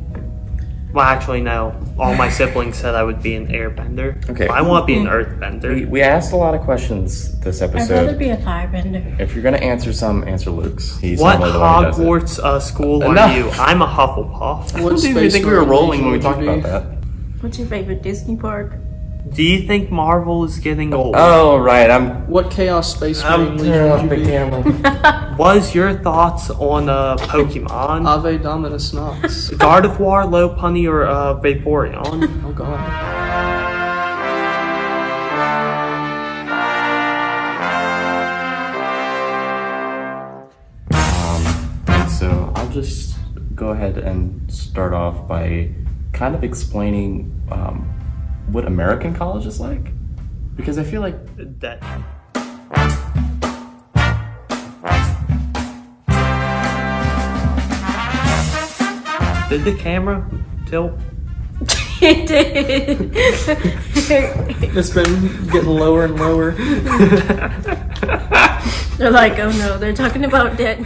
A: Well, actually, no. All my siblings said I would be an Airbender.
B: Okay.
A: I want to be an Earthbender.
B: We asked a lot of questions this
C: I'd rather
B: episode.
C: be a firebender.
B: If you're gonna answer some, answer Luke's. He's
A: What
B: normally the one who does it.
A: Hogwarts school are
B: No.
A: you? I'm a Hufflepuff.
B: I
D: What
B: didn't even
D: space
B: think we were
D: marine
B: rolling when we
D: would
B: talked
D: you
B: about
D: be?
B: that.
C: What's your favorite Disney park?
A: Do you think Marvel is getting old?
B: Oh, right.
D: What Chaos Space
B: I'm
D: Marine
B: turning off
D: Legion
B: the
D: would you be?
B: camera.
A: What's your thoughts on Pokemon?
D: Ave Dominus Nox.
A: Gardevoir, Lopunny, or Vaporeon?
D: Oh god.
B: And so I'll just go ahead and start off by kind of explaining what American college is like, because I feel like
A: That. Did the camera tilt?
C: It did.
D: It's been getting lower and lower.
C: They're like, oh no, they're talking about debt.